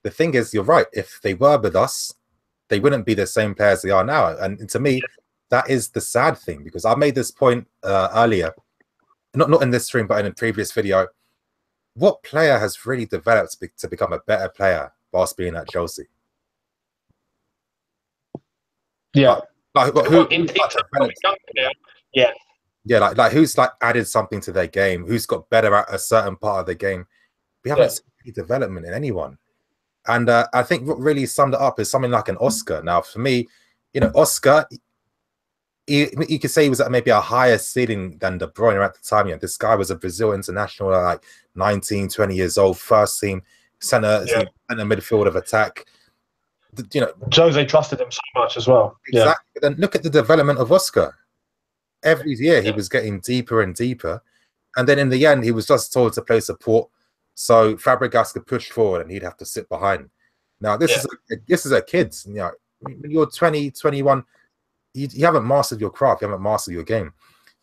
the thing is, you're right. If they were with us, they wouldn't be the same players they are now. And to me, that is the sad thing, because I made this point earlier, not in this stream, but in a previous video. What player has really developed to become a better player whilst being at Chelsea? Yeah. Like who's like added something to their game? Who's got better at a certain part of the game? We haven't seen any development in anyone. And I think what really summed it up is something like an Oscar. Now, for me, you know, Oscar, you could say he was at maybe a higher ceiling than De Bruyne at the time. You know, this guy was a Brazil international at like 19, 20 years old, first team center midfield of attack. You know, Jose trusted him so much as well. Exactly. But then look at the development of Oscar. Every year he was getting deeper and deeper, and then in the end he was just told to play support, so Fabregas could push forward and he'd have to sit behind. Now this is a kid. You know, when you're 20, 21, you haven't mastered your craft, you haven't mastered your game.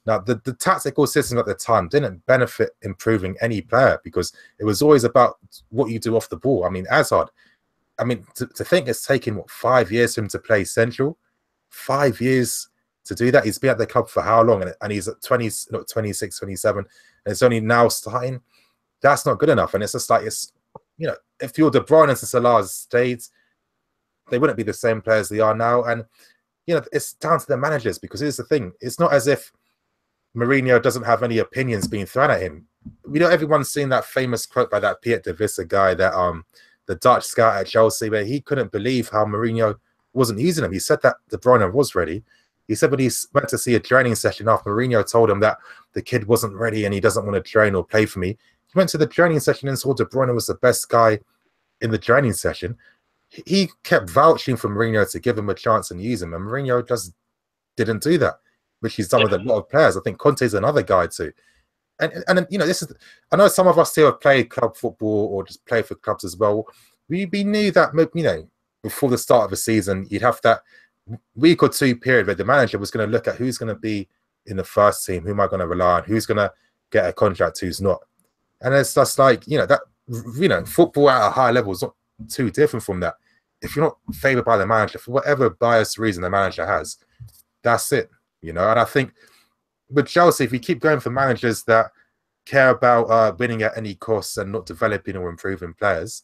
Now the tactical system at the time didn't benefit improving any player, because it was always about what you do off the ball. I mean, Hazard, I mean, to think it's taken, what, 5 years for him to play central? 5 years to do that? He's been at the club for how long? And he's at 26, 27, and it's only now starting. That's not good enough. And it's just like, it's, you know, if you're De Bruyne and Salah stayed, they wouldn't be the same players they are now. And, you know, it's down to the managers, because here's the thing. It's not as if Mourinho doesn't have any opinions being thrown at him. You know, everyone's seen that famous quote by that Piet de Visser guy, that the Dutch scout at Chelsea, where he couldn't believe how Mourinho wasn't using him. He said that De Bruyne was ready. He said when he went to see a training session after Mourinho told him that the kid wasn't ready and he doesn't want to train or play for me, he went to the training session and saw De Bruyne was the best guy in the training session. He kept vouching for Mourinho to give him a chance and use him, and Mourinho just didn't do that, which he's done with a lot of players. I think Conte's another guy too. And you know, this is, I know some of us here have played club football or just play for clubs as well. We knew that, you know, before the start of the season, you'd have that week or two period where the manager was going to look at who's going to be in the first team, who am I going to rely on, who's going to get a contract, who's not. And it's just like, you know, that, you know, football at a high level is not too different from that. If you're not favoured by the manager, for whatever biased reason the manager has, that's it, you know. And I think with Chelsea, if we keep going for managers that care about winning at any cost and not developing or improving players,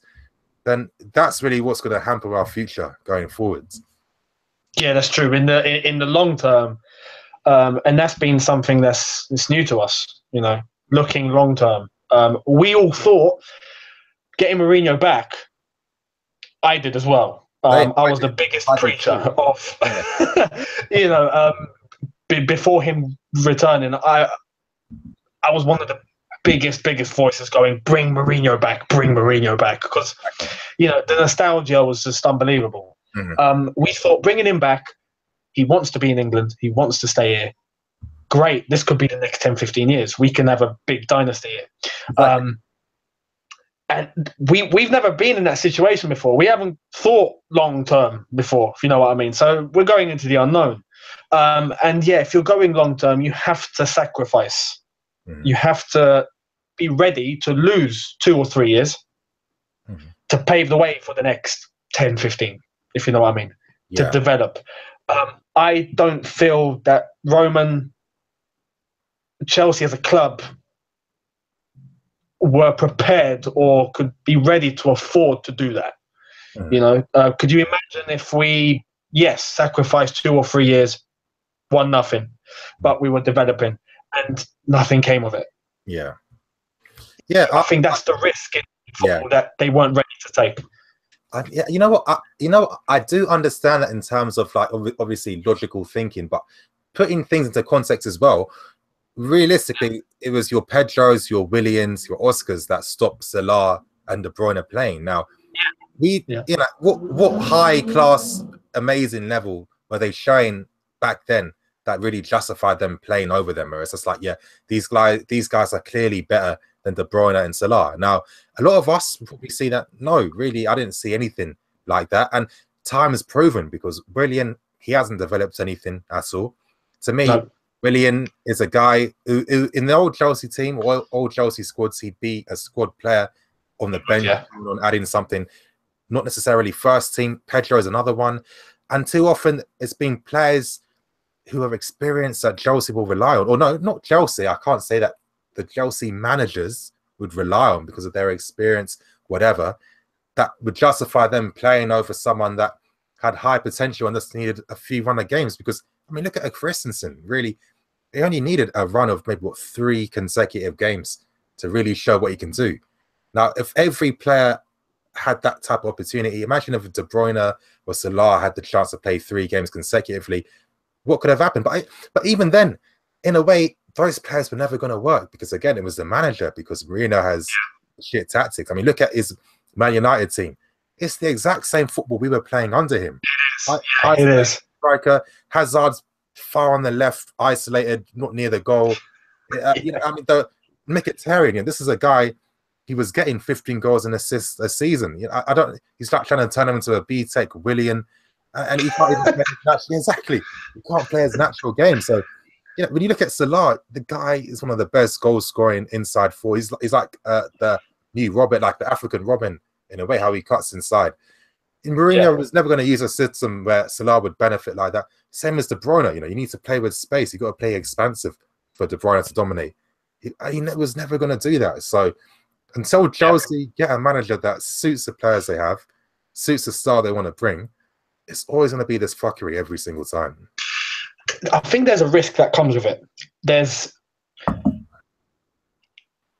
then that's really what's going to hamper our future going forwards. Yeah, that's true. In the long term, and that's been something that's new to us, you know, looking long term. We all thought getting Mourinho back, I did as well. I was the biggest preacher of, you know, before him returning, I was one of the biggest voices going, bring Mourinho back, because, you know, the nostalgia was just unbelievable. We thought bringing him back, he wants to be in England, he wants to stay here. Great, this could be the next 10, 15 years. We can have a big dynasty here. And we've never been in that situation before. We haven't thought long term before, if you know what I mean. So we're going into the unknown. And yeah, if you're going long term, you have to sacrifice. You have to be ready to lose 2 or 3 years to pave the way for the next 10, 15, if you know what I mean, to develop. I don't feel that Chelsea as a club were prepared or could be ready to afford to do that. You know, could you imagine if we, sacrificed 2 or 3 years, 1-0, but we were developing and nothing came of it? I think that's the risk in football that they weren't ready to take. Yeah, I do understand that in terms of like obviously logical thinking, but putting things into context as well. Realistically, it was your Pedros, your Williams, your Oscars that stopped Salah and De Bruyne playing. Now, what high class, amazing level were they showing back then that really justified them playing over them? Or it's just like, yeah, these guys are clearly better than De Bruyne and Salah. Now, a lot of us probably see that. No, really, I didn't see anything like that. And time has proven, because Willian, he hasn't developed anything at all. To me, No. Willian is a guy who in the old Chelsea team or old Chelsea squads, he'd be a squad player on the bench, adding something, not necessarily first team. Pedro is another one. And too often it's been players who have experience that Chelsea will rely on. Or no, not Chelsea. I can't say that the Chelsea managers would rely on because of their experience, whatever, that would justify them playing over someone that had high potential and just needed a few run of games. Because, I mean, look at a Christensen. Really, he only needed a run of maybe 3 consecutive games to really show what he can do. Now, if every player had that type of opportunity, imagine if De Bruyne or Salah had the chance to play 3 games consecutively, what could have happened? But even then, in a way, those players were never going to work, because again, it was the manager, because Mourinho has shit tactics. I mean, look at his Man United team. It's the exact same football we were playing under him. It is. Striker, Hazard's far on the left, isolated, not near the goal. I mean, the Mkhitaryan, this is a guy, he was getting 15 goals and assists a season. He's not trying to turn him into a B-Tech Willian, and he can't even play naturally. Exactly. He can't play his natural game. So, when you look at Salah, the guy is one of the best goal scoring inside 4. He's like the new Robin, like the African Robin, in a way, how he cuts inside. Mourinho was never going to use a system where Salah would benefit like that. Same as De Bruyne, you need to play with space. You got to play expansive for De Bruyne to dominate. He was never going to do that. So until Chelsea get a manager that suits the players they have, suits the style they want to bring, it's always going to be this fuckery every single time. I think there's a risk that comes with it.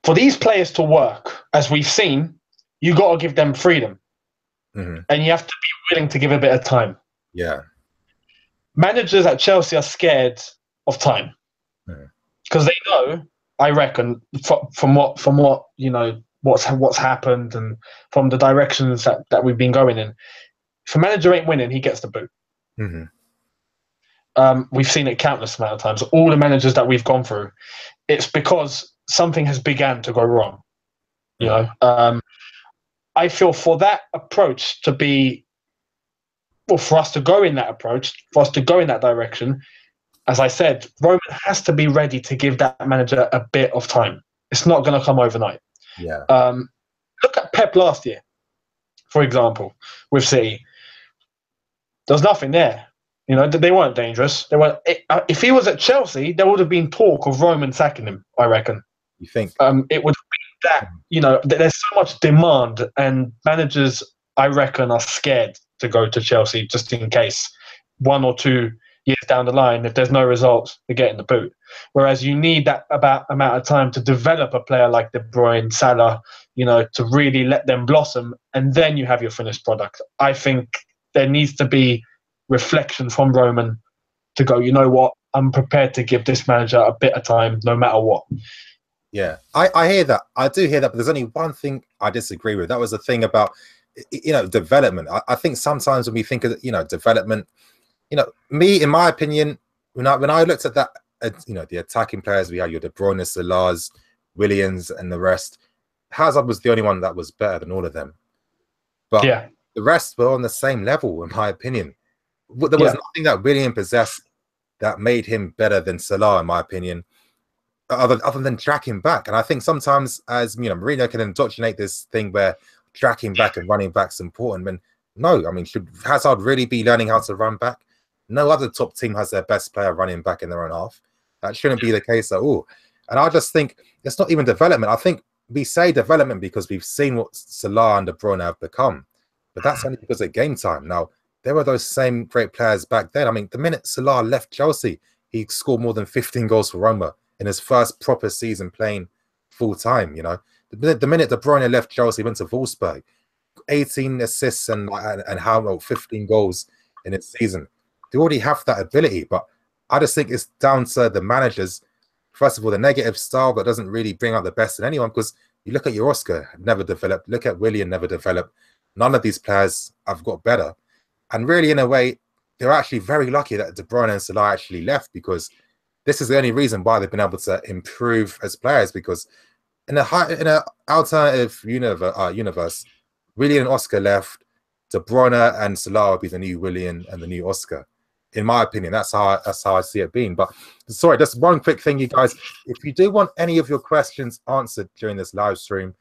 For these players to work, as we've seen, you got to give them freedom. Mm-hmm. And you have to be willing to give a bit of time. Yeah. Managers at Chelsea are scared of time, because they know, I reckon, from what what's happened and from the directions that we've been going in, if a manager ain't winning, he gets the boot. Mm-hmm. We've seen it countless amount of times. All the managers that we've gone through, it's because something has began to go wrong. I feel for that approach to be, for us to go in that approach, for us to go in that direction, as I said, Roman has to be ready to give that manager a bit of time. It's not going to come overnight. Yeah. Look at Pep last year, for example, with City. There's nothing there. They weren't dangerous. They weren't. If he was at Chelsea, there would have been talk of Roman sacking him, I reckon. You think? It would have been that, there's so much demand, and managers, I reckon, are scared to go to Chelsea just in case 1 or 2 years down the line, if there's no results, they're getting the boot. Whereas you need that amount of time to develop a player like De Bruyne, Salah, to really let them blossom, and then you have your finished product. I think there needs to be reflection from Roman to go, you know what, I'm prepared to give this manager a bit of time no matter what. Yeah, I hear that. I do hear that, but there's only one thing I disagree with. That was the thing about, development. I think sometimes when we think of, development, me, in my opinion, when I looked at that, the attacking players, we had your De Bruyne, Salahs, Williams, and the rest. Hazard was the only one that was better than all of them. But the rest were on the same level, in my opinion. There was nothing that William possessed that made him better than Salah, in my opinion, other than tracking back. And I think sometimes, as Mourinho can indoctrinate this thing where tracking back and running back's important. When no, I mean, should Hazard really be learning how to run back? No other top team has their best player running back in their own half. That shouldn't be the case at all. And I just think it's not even development. I think we say development because we've seen what Salah and De Bruyne have become, but that's only because of game time. Now, there were those same great players back then. I mean, the minute Salah left Chelsea, he scored more than 15 goals for Roma in his first proper season playing full time. The minute De Bruyne left Chelsea, he went to Wolfsburg. 18 assists and how about 15 goals in his season. They already have that ability, but I just think it's down to the managers. First of all, the negative style that doesn't really bring out the best in anyone, because you look at your Oscar, never developed. Look at Willian, never developed. None of these players have got better. And really, in a way, they're actually very lucky that De Bruyne and Salah actually left, because this is the only reason why they've been able to improve as players, because in a alternative universe, Willian and Oscar left, De Bruyne and Salah would be the new Willian and the new Oscar. In my opinion, that's how I see it being. But sorry, just one quick thing, you guys. If you do want any of your questions answered during this live stream,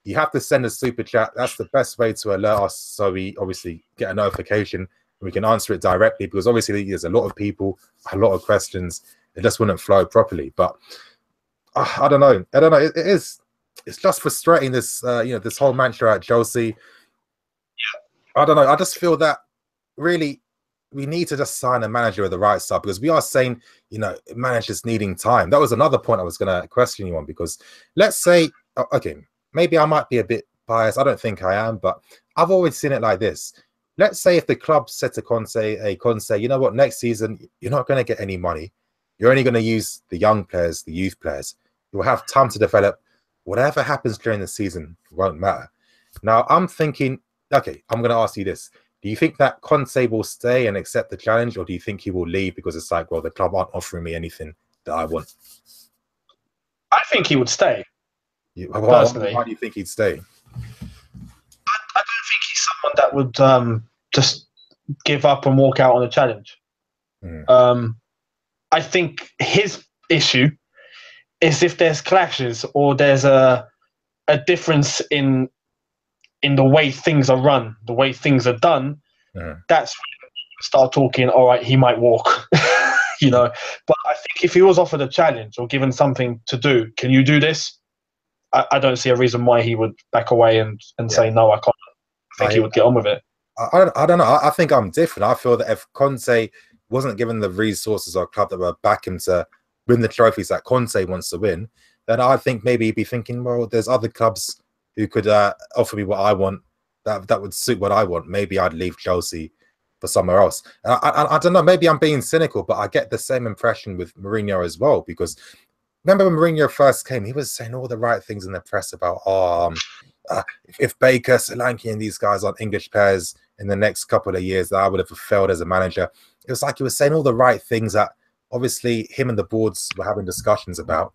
you have to send a super chat. That's the best way to alert us, so we obviously get a notification and we can answer it directly, because obviously there's a lot of people, a lot of questions. It just wouldn't flow properly. But I don't know. It's just frustrating, this this whole mantra at Chelsea. I don't know. I just feel that really we need to just sign a manager of the right side, because we are saying, managers needing time. That was another point I was going to question you on, because let's say, okay, maybe I might be a bit biased. I don't think I am, but I've always seen it like this. Let's say if the club said to Conte, you know what, next season, you're not going to get any money. You're only going to use the young players, the youth players. You'll have time to develop. Whatever happens during the season won't matter. Now, I'm thinking, okay, I'm going to ask you this. Do you think that Conte will stay and accept the challenge, or do you think he will leave because it's like, well, the club aren't offering me anything that I want? I think he would stay. Personally. Why do you think he'd stay? I don't think he's someone that would just give up and walk out on a challenge. I think his issue is if there's clashes or there's a difference in the way things are run, the way things are done, that's when you start talking, all right, he might walk, But I think if he was offered a challenge or given something to do, can you do this? I don't see a reason why he would back away and say, no, I can't. I think he would get on with it. I don't know. I think I'm different. I feel that if Conte wasn't given the resources or club that would back him to win the trophies that Conte wants to win, then I think maybe he'd be thinking, well, there's other clubs who could offer me what I want, that would suit what I want. Maybe I'd leave Chelsea for somewhere else. I don't know, maybe I'm being cynical, but I get the same impression with Mourinho as well, because remember when Mourinho first came, he was saying all the right things in the press about, if Baker, Solanke and these guys aren't English players in the next couple of years, that I would have failed as a manager. It was like he was saying all the right things that obviously him and the boards were having discussions about.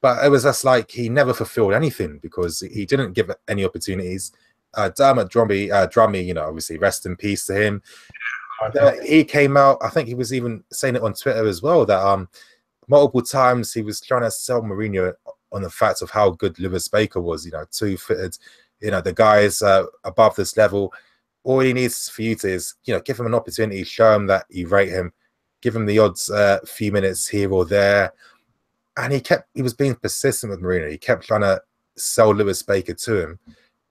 But it was just like he never fulfilled anything, because he didn't give any opportunities. Dermot Drummy, obviously rest in peace to him. He came out, I think he was even saying it on Twitter as well, that multiple times he was trying to sell Mourinho on the fact of how good Lewis Baker was, two-footed, the guys above this level. All he needs for you to is, give him an opportunity, show him that you rate him, give him the odds few minutes here or there. And he was being persistent with Mourinho. He kept trying to sell Lewis Baker to him,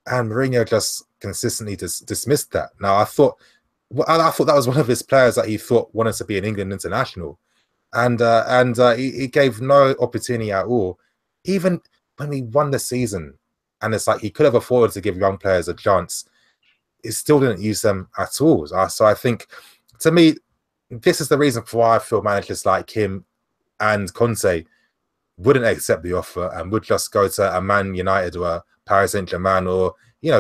and Mourinho just consistently dismissed that. Now, I thought that was one of his players that he thought wanted to be an England international, and he gave no opportunity at all. Even when we won the season, and it's like he could have afforded to give young players a chance, he still didn't use them at all. So I think, to me, this is the reason for why I feel managers like him and Conte wouldn't accept the offer and would just go to a Man United or a Paris Saint-Germain, or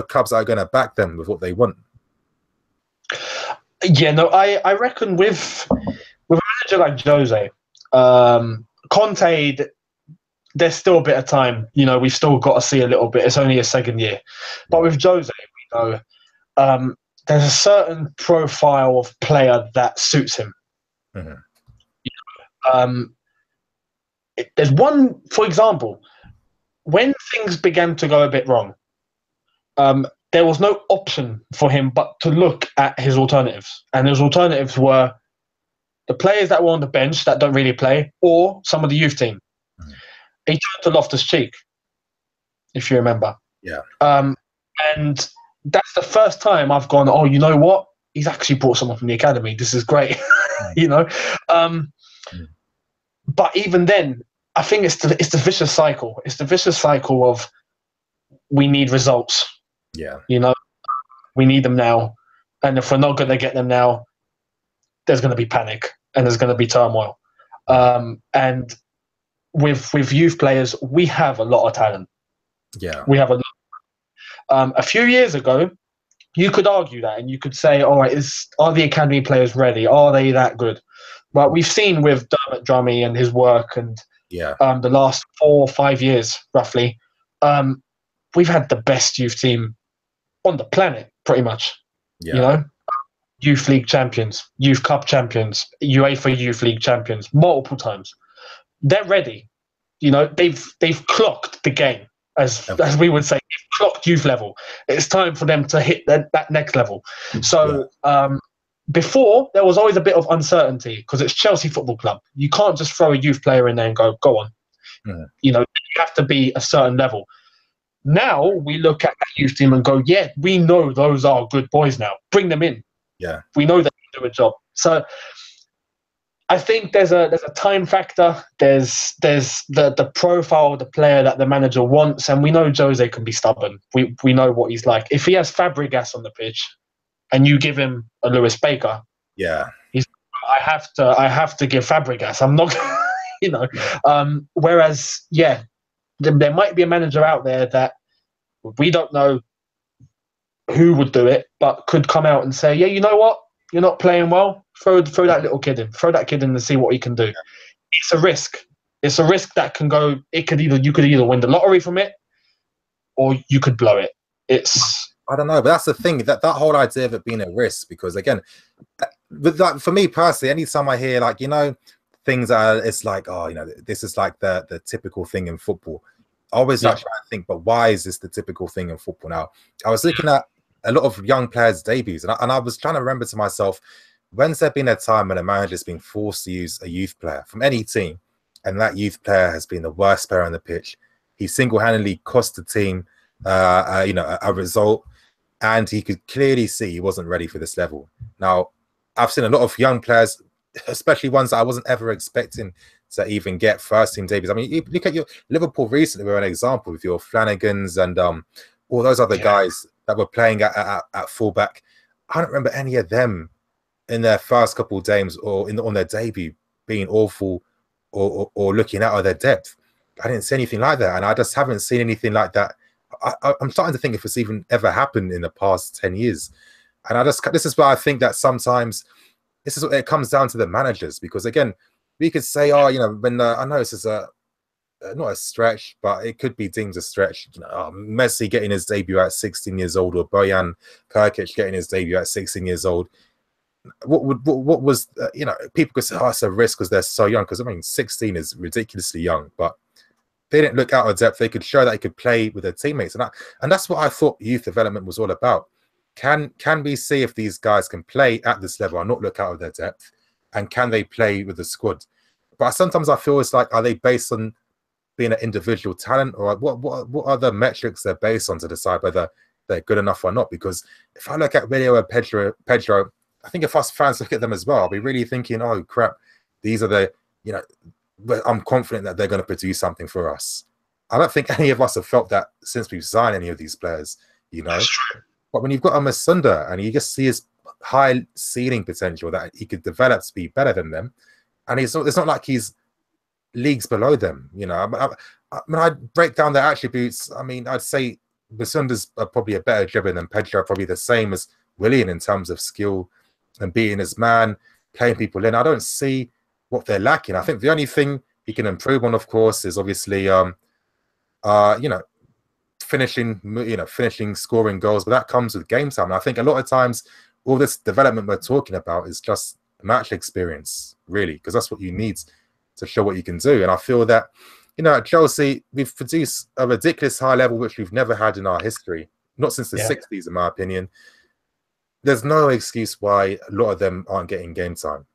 clubs that are going to back them with what they want. Yeah, no, I reckon with a manager like Jose, Conte, there's still a bit of time. We've still got to see a little bit. It's only his second year, but with Jose, we know there's a certain profile of player that suits him. There's one, for example, when things began to go a bit wrong, there was no option for him but to look at his alternatives. And his alternatives were the players that were on the bench that don't really play, or some of the youth team. He turned to Loftus-Cheek, if you remember. Yeah. And that's the first time I've gone, oh, you know what? He's actually brought someone from the academy. This is great. But even then, I think it's the vicious cycle. It's the vicious cycle of we need results. Yeah. We need them now. And if we're not going to get them now, there's going to be panic and there's going to be turmoil. And with youth players, we have a lot of talent. Yeah. We have a lot. A few years ago, you could argue that and you could say, all right, are the academy players ready? Are they that good? But we've seen with Dermot Drummy and his work and the last 4 or 5 years, roughly, we've had the best youth team on the planet, pretty much. Yeah. You know, Youth League champions, Youth Cup champions, UEFA Youth League champions, multiple times. They're ready. You know, they've clocked the game, as we would say, they've clocked youth level. It's time for them to hit that next level. So before, there was always a bit of uncertainty because it's Chelsea Football Club. You can't just throw a youth player in there and go on. You know, you have to be a certain level. Now we look at that youth team and go, yeah, we know those are good boys now. Bring them in. Yeah. We know they can do a job. So I think there's a time factor. There's the profile of the player that the manager wants, and we know Jose can be stubborn. We know what he's like. If he has Fabregas on the pitch and you give him a Lewis Baker, I have to give Fabregas. I'm not, you know. Whereas, there might be a manager out there that we don't know who would do it, but could come out and say, yeah, you know what? You're not playing well. Throw that little kid in. Throw that kid in and see what he can do. It's a risk. It's a risk that can go. You could either win the lottery from it, or you could blow it. I don't know, but that's the thing. That whole idea of it being a risk, because again, with that, for me personally, anytime I hear like, you know, things it's like, oh, you know, this is like the typical thing in football. I always like try to think, but why is this the typical thing in football? Now, I was looking at a lot of young players' debuts, and I was trying to remember to myself, when's there been a time when a manager's been forced to use a youth player from any team, and that youth player has been the worst player on the pitch? He single-handedly cost the team, you know, a result, and he could clearly see he wasn't ready for this level. Now, I've seen a lot of young players, especially ones that I wasn't ever expecting to even get first-team debuts. I mean, you look at your Liverpool recently, were an example with your Flanagans and all those other guys that were playing at fullback. I don't remember any of them in their first couple of games or on their debut being awful or looking out of their depth. I didn't see anything like that, and I just haven't seen anything like that. I'm starting to think if it's even ever happened in the past 10 years. And this is why I think that sometimes this is what it comes down to the managers, because again, we could say, oh, you know, when I know this is not a stretch, but it could be deemed a stretch. You know, Messi getting his debut at 16 years old, or Bojan Krkić getting his debut at 16 years old. What was you know, people could say, oh, it's a risk because they're so young. Because I mean, 16 is ridiculously young, but they didn't look out of depth. They could show that they could play with their teammates, and that's what I thought youth development was all about. Can we see if these guys can play at this level and not look out of their depth, and can they play with the squad? But sometimes I feel it's like, are they based on being an individual talent, or what are the metrics they're based on to decide whether they're good enough or not? Because if I look at Willian and Pedro, I think if us fans look at them as well, I'll be really thinking, oh crap, these are the, you know, but I'm confident that they're going to produce something for us. I don't think any of us have felt that since we've signed any of these players, you know. But when you've got a Masunda and you just see his high ceiling potential that he could develop to be better than them, and it's not like he's leagues below them, you know. When I break down their attributes, I mean, I'd say Masunda's probably a better dribbler than Pedro, probably the same as Willian in terms of skill and being his man, playing people in. I don't see what they're lacking. I think the only thing he can improve on, of course, is obviously, you know, finishing, scoring goals. But that comes with game time. And I think a lot of times, all this development we're talking about is just match experience, really, because that's what you need to show what you can do. And I feel that, you know, at Chelsea, we've produced a ridiculous high level, which we've never had in our history, not since the 60s, in my opinion. There's no excuse why a lot of them aren't getting game time.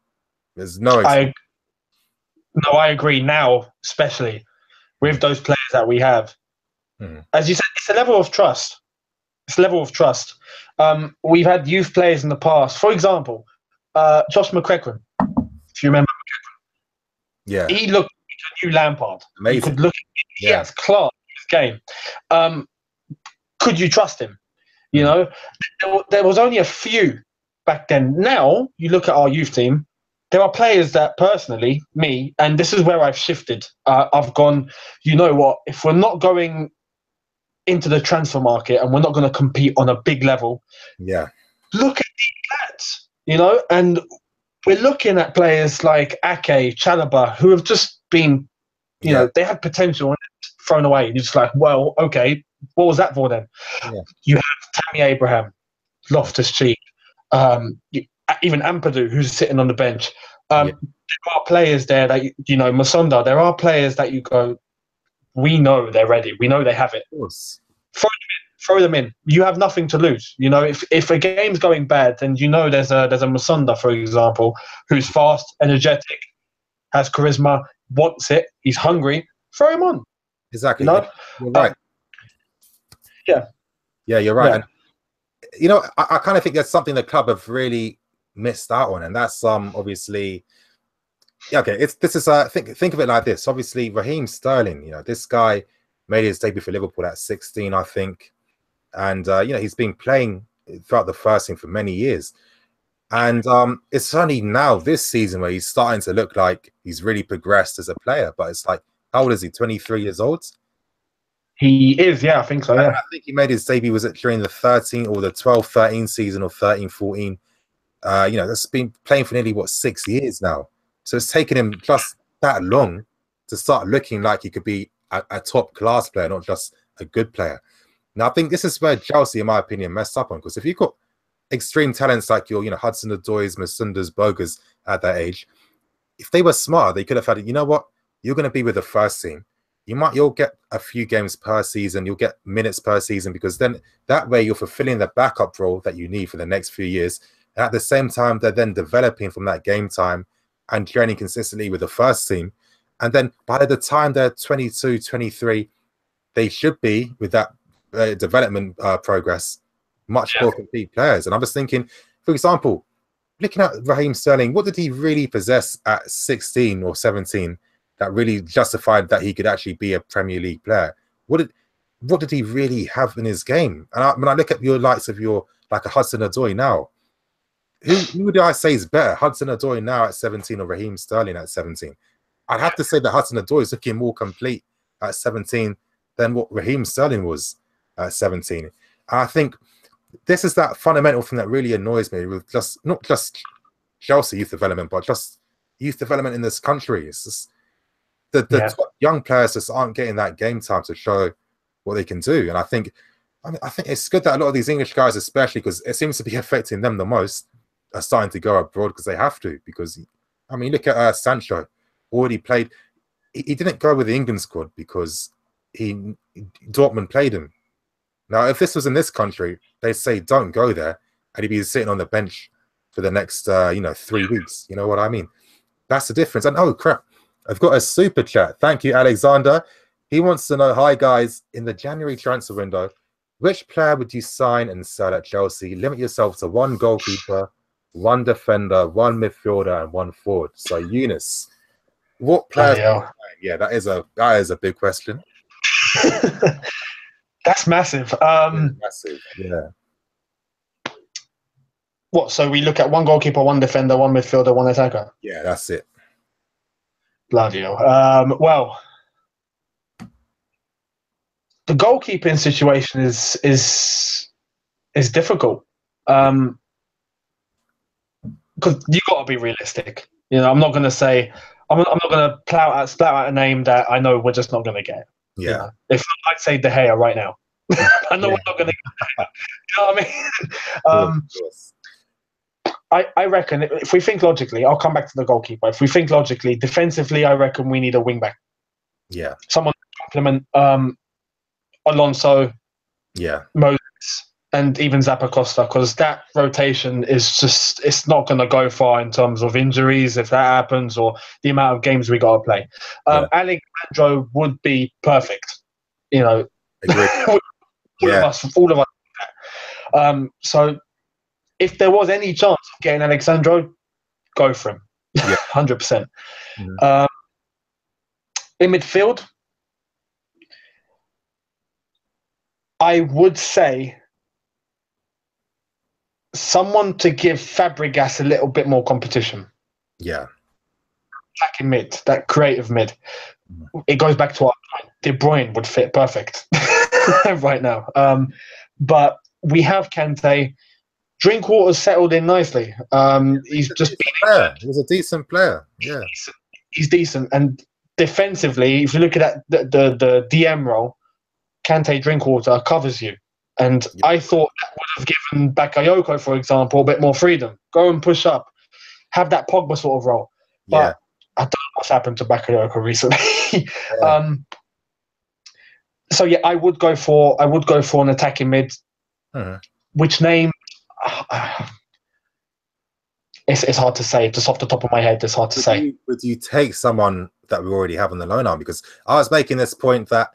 There's no excuse. I agree now, especially with those players that we have. As you said, it's a level of trust. It's a level of trust. We've had youth players in the past. For example, Josh McEachran, if you remember. Yeah. He looked like a new Lampard. Amazing. You could look at him. He has class in his game. Could you trust him? You know, there was only a few back then. Now you look at our youth team. There are players that personally, me, and this is where I've shifted. I've gone, you know what? If we're not going into the transfer market and we're not going to compete on a big level, look at these lads, you know, and we're looking at players like Ake, Chalobah, who have just been, you know, they had potential and thrown away. You're just like, well, okay, what was that for then? You have Tammy Abraham, Loftus-Cheek, even Ampadu, who's sitting on the bench. There are players there that, you know, Musonda, there are players that you go, we know they're ready. We know they have it. Of course. Throw them in. You have nothing to lose. You know, if a game's going bad, then you know there's a Musonda, for example, who's fast, energetic, has charisma, wants it, he's hungry. Throw him on. Exactly. You know? You're right. Yeah, you're right. Yeah. And, you know, I kind of think that's something the club have really missed out on, and that's obviously. Yeah, okay. This is think of it like this. Obviously, Raheem Sterling, you know, this guy made his debut for Liverpool at 16, I think, and you know, he's been playing throughout the first team for many years, and it's only now this season where he's starting to look like he's really progressed as a player. But it's like, how old is he? 23 years old. He is, yeah, I think so. Yeah, I think he made his debut was it during the 13 or the 12-13 season or 13-14. You know, that's been playing for nearly 6 years now. So it's taken him just that long to start looking like he could be a top class player, not just a good player. Now, I think this is where Chelsea, in my opinion, messed up on, because if you've got extreme talents like your, you know, Hudson-Odois, Masundas, Bogas at that age, if they were smart, they could have had, you know what, you're going to be with the first team. You'll get a few games per season, you'll get minutes per season, because then that way you're fulfilling the backup role that you need for the next few years. And at the same time, they're then developing from that game time and training consistently with the first team. And then by the time they're 22, 23, they should be, with that development progress, much more complete players. And I was thinking, for example, looking at Raheem Sterling, what did he really possess at 16 or 17 that really justified that he could actually be a Premier League player? What did he really have in his game? And when I look at your likes of like a Hudson-Odoi now, who do I say is better, Hudson-Odoi now at 17 or Raheem Sterling at 17? I'd have to say that Hudson-Odoi is looking more complete at 17 than what Raheem Sterling was at 17. And I think this is that fundamental thing that really annoys me with not just Chelsea youth development, but just youth development in this country. It's just the top young players just aren't getting that game time to show what they can do. And I think it's good that a lot of these English guys, especially because it seems to be affecting them the most, are starting to go abroad because they have to. Because, I mean, look at Sancho. Already played. He didn't go with the England squad because Dortmund played him. Now, if this was in this country, they'd say don't go there, and he'd be sitting on the bench for the next 3 weeks. You know what I mean? That's the difference. And oh crap, I've got a super chat. Thank you, Alexander. He wants to know, hi guys, in the January transfer window, which player would you sign and sell at Chelsea? Limit yourself to one goalkeeper, one defender, one midfielder, and one forward. So, Younes, what players? Yeah, that is a big question. That's massive. Massive, yeah. What? So we look at one goalkeeper, one defender, one midfielder, one attacker. Yeah, that's it. Bloody hell. Well, the goalkeeping situation is difficult. Because you got to be realistic. You know, I'm not going to say I'm not going to spout out a name that I know we're just not going to get. Yeah. You know? If I'd say De Gea right now, I know we're not going to get. You know what I mean? I reckon if we think logically, I'll come back to the goalkeeper. If we think logically, defensively, I reckon we need a wing back. Yeah. Someone to complement Alonso. Yeah. Moses. And even Zappacosta, because that rotation is just, it's not going to go far in terms of injuries if that happens, or the amount of games we got to play. Alexandro would be perfect, you know. all of us. So if there was any chance of getting Alexandro, go for him, 100%. In midfield, I would say someone to give Fabregas a little bit more competition. Yeah. Attacking mid, that creative mid. It goes back to our point. De Bruyne would fit perfect right now. But we have Kante. Drinkwater's settled in nicely. He's just been injured. He was a decent player. Yeah. He's decent. And defensively, if you look at that, the DM role, Kante Drinkwater covers you. And I thought that would have given Bakayoko, for example, a bit more freedom. Go and push up. Have that Pogba sort of role. But I don't know what's happened to Bakayoko recently. So yeah, I would go for an attacking mid. Which name? It's hard to say. Just off the top of my head, it's hard to say. Would you take someone that we already have on the loan arm? Because I was making this point that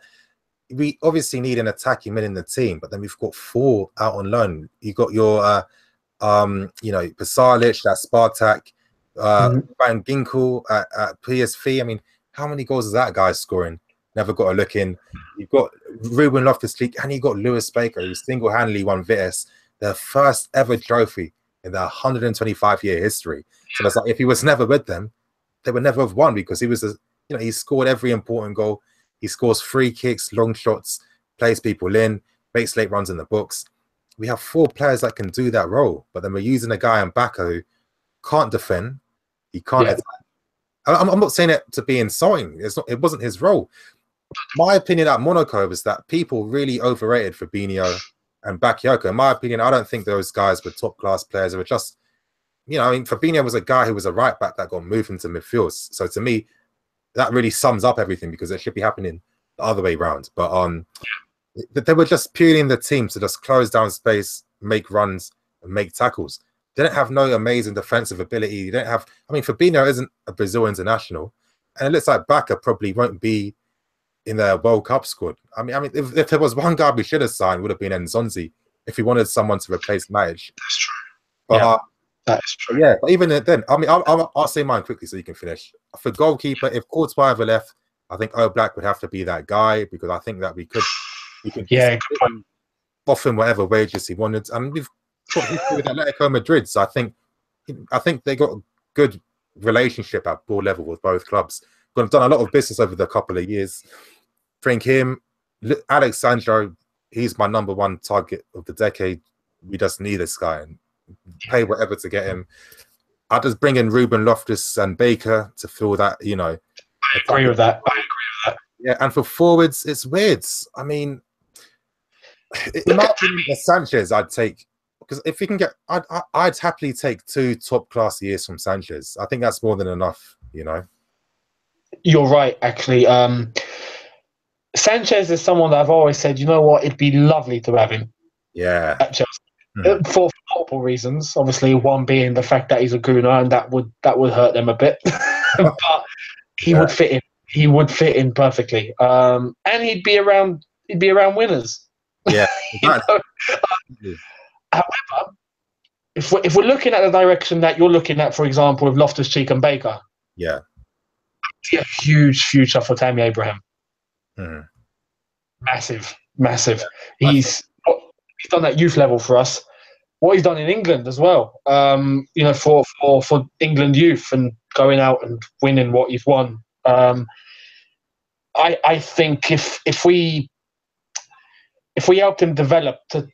we obviously need an attacking mid in the team, but then we've got 4 out on loan. You got your Pasalic at Spartak, Van Ginkel at PSV. I mean, how many goals is that guy scoring? Never got a look in. You've got Ruben Loftus-Cheek, and you got Lewis Baker, who single-handedly won Vitesse, their first ever trophy in their 125-year history. So it's like, if he was never with them, they would never have won, because he was, he scored every important goal. He scores free kicks, long shots, plays people in, makes late runs in the books. We have 4 players that can do that role, but then we're using a guy in Barca who can't defend. He can't attack. I'm not saying it to be insulting. It wasn't his role. My opinion at Monaco was that people really overrated Fabinho and Bakayoko. In my opinion, I don't think those guys were top-class players. They were just, Fabinho was a guy who was a right-back that got moved into midfield. So to me, that really sums up everything, because it should be happening the other way around. But they were just purely in the team to just close down space, make runs, and make tackles. They don't have no amazing defensive ability. You don't have, Fabinho isn't a Brazil international, and it looks like Barca probably won't be in the World Cup squad. If there was one guy we should have signed, it would have been Nzonzi, if he wanted someone to replace Matic. That's true. But, that is true. Yeah, but even then, I'll say mine quickly so you can finish. For goalkeeper, if Courtois ever left, I think Oblak would have to be that guy, because I think that we could offer him whatever wages he wanted. We've got history with Atletico Madrid, so I think they got a good relationship at ball level with both clubs. I've done a lot of business over the couple of years. I think him, Alex Sandro, he's my #1 target of the decade. We just need this guy and pay whatever to get him. I'll just bring in Ruben Loftus and Baker to fill that, I agree with that. Yeah, and for forwards, it's weird. In my opinion, Sanchez, I'd take, because if you can get, I'd happily take 2 top-class years from Sanchez. I think that's more than enough, You're right, actually. Sanchez is someone that I've always said, you know what, it'd be lovely to have him. Yeah. At Chelsea. For multiple reasons. Obviously, one being the fact that he's a gooner, and that would hurt them a bit. But he would fit in. He would fit in perfectly. And he'd be around winners. Yeah. However, if we're looking at the direction that you're looking at, for example, with Loftus-Cheek and Baker, yeah, a huge future for Tammy Abraham. Massive. He's done that youth level for us. What he's done in England as well, for England youth, and going out and winning what he's won. I think if we helped him develop to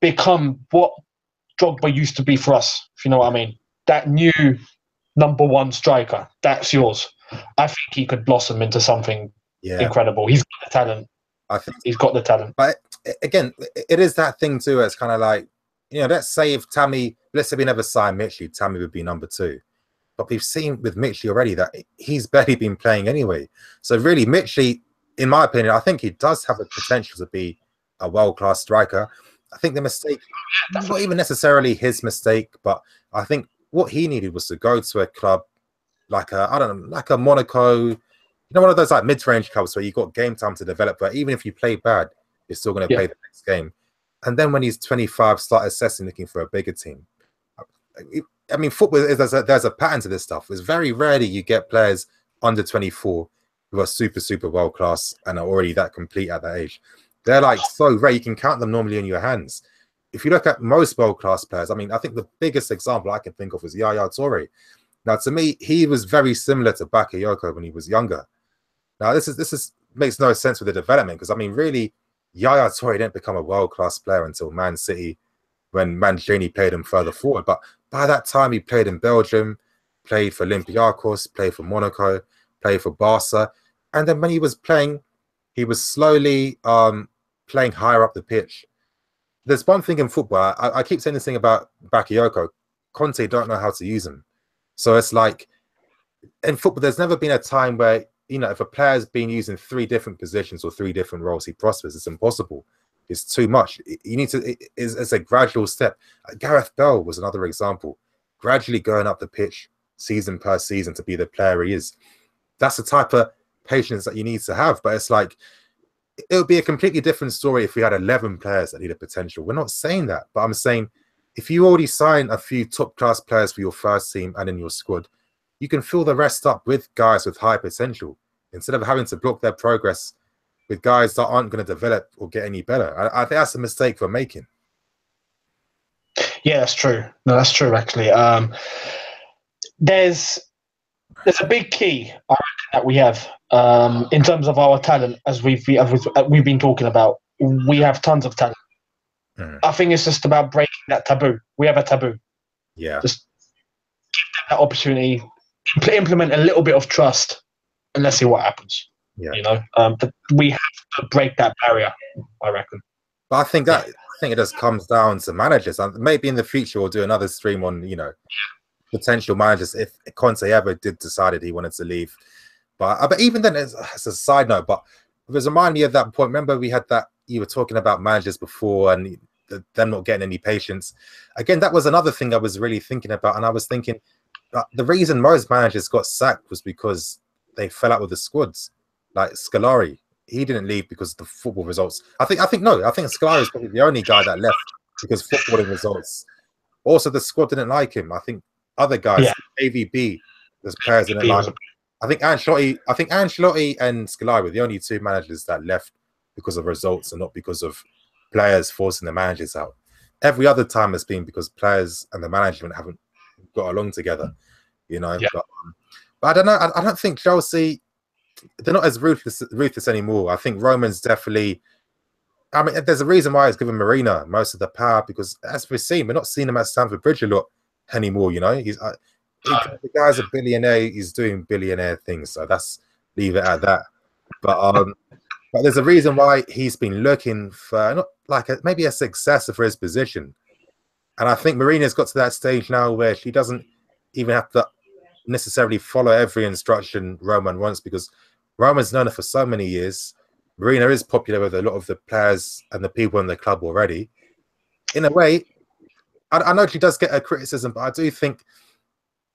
become what Drogba used to be for us, if you know what I mean, that new #1 striker, that's yours. I think he could blossom into something incredible. He's got the talent. I think he's got the talent. But again, it is that thing too. It's kind of like, let's say if Tammy, let's say we never signed Mitchell, Tammy would be #2. But we've seen with Mitchell already that he's barely been playing anyway. So really, Mitchell, in my opinion, I think he does have the potential to be a world-class striker. I think the mistake, not even necessarily his mistake, but I think what he needed was to go to a club like a Monaco, one of those like mid-range clubs where you got game time to develop, but even if you play bad, you're still going to play the next game. And then when he's 25, start assessing, looking for a bigger team. Football, there's a pattern to this stuff. It's very rarely you get players under 24 who are super, super world-class and are already that complete at that age. They're like so rare. You can count them normally in your hands. if you look at most world-class players, I mean, I think the biggest example I can think of is Yaya Toure. Now, to me, he was very similar to Bakayoko when he was younger. Now, this makes no sense with the development because, I mean, really, Yaya Toure didn't become a world-class player until Man City when Mancini played him further forward. But by that time, he played in Belgium, played for Olympiacos, played for Monaco, played for Barca. And then when he was playing, he was slowly playing higher up the pitch. There's one thing in football, I keep saying this thing about Bakayoko. Conte don't know how to use him. So it's like, in football, there's never been a time where, if a player's been using 3 different positions or 3 different roles, he prospers. It's impossible. It's too much. You need to, it's a gradual step. Gareth Bale was another example. Gradually going up the pitch, season per season, to be the player he is. That's the type of patience that you need to have. But it's like, it would be a completely different story if we had 11 players that need a potential. We're not saying that, but I'm saying if you already sign a few top-class players for your first team and in your squad, you can fill the rest up with guys with high potential instead of having to block their progress with guys that aren't going to develop or get any better. I think that's a mistake we're making. Yeah, that's true. No, that's true, actually. There's a big key I reckon, that we have in terms of our talent, as we've been talking about. We have tons of talent. I think it's just about breaking that taboo. We have a taboo. Yeah. Just give them that opportunity, implement a little bit of trust, and let's see what happens. Yeah. But we have to break that barrier, I reckon. But I think it just comes down to managers. And maybe in the future we'll do another stream on, potential managers if Conte ever did decided he wanted to leave. But even then, as a side note, but it was reminding me of that point. Remember, we had that, you were talking about managers before and them not getting any patience. Again, that was another thing I was really thinking about. And I was thinking the reason most managers got sacked was because they fell out with the squads. Like Scolari, he didn't leave because of the football results. I think Scolari is probably the only guy that left because footballing results. Also, the squad didn't like him. I think other guys, AVB, the players didn't like him. I think Ancelotti and Scolari were the only 2 managers that left because of results and not because of players forcing the managers out. Every other time it's been because players and the management haven't got along together, Yeah. But I don't know. I don't think Chelsea, they're not as ruthless anymore. I think Roman's definitely. I mean, there's a reason why he's given Marina most of the power because, as we've seen, we're not seeing him at Stamford Bridge a lot anymore. He's the guy's a billionaire. He's doing billionaire things, so leave it at that. But there's a reason why he's been looking for not like maybe a successor for his position, and I think Marina's got to that stage now where she doesn't even have to necessarily follow every instruction Roman wants because Roman's known it for so many years. Marina is popular with a lot of the players and the people in the club already. In a way, I know she does get a criticism, but I do think,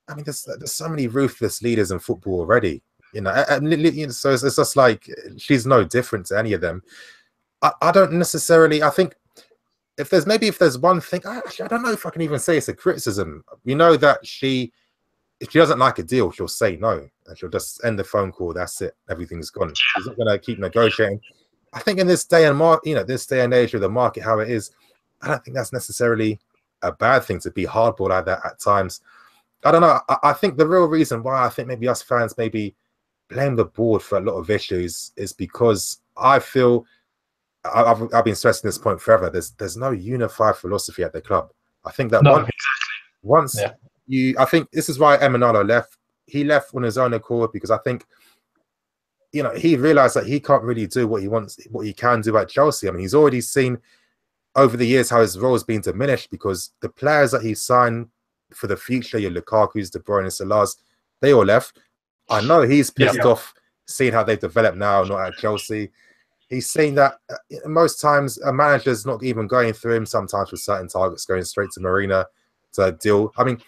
I mean, there's so many ruthless leaders in football already, so it's just like she's no different to any of them. I don't necessarily, I think if there's one thing, actually, I don't know if I can even say it's a criticism. That if she doesn't like a deal, she'll say no. And she'll just end the phone call. That's it. Everything's gone. She's not going to keep negotiating. I think in this day and this day and age with the market how it is, I don't think that's necessarily a bad thing to be hardball like that at times. I don't know. I think the real reason why I think maybe us fans maybe blame the board for a lot of issues is because I feel I've been stressing this point forever. There's no unified philosophy at the club. I think that I think this is why Emenalo left. He left on his own accord because I think, he realized that he can't really do what he wants, what he can do at Chelsea. I mean, he's already seen over the years how his role has been diminished because the players that he signed for the future, your Lukaku's, De Bruyne, Salah's, they all left. I know he's pissed off seeing how they develop now, not at Chelsea. He's saying that most times a manager's not even going through him sometimes with certain targets, going straight to Marina to deal. I mean,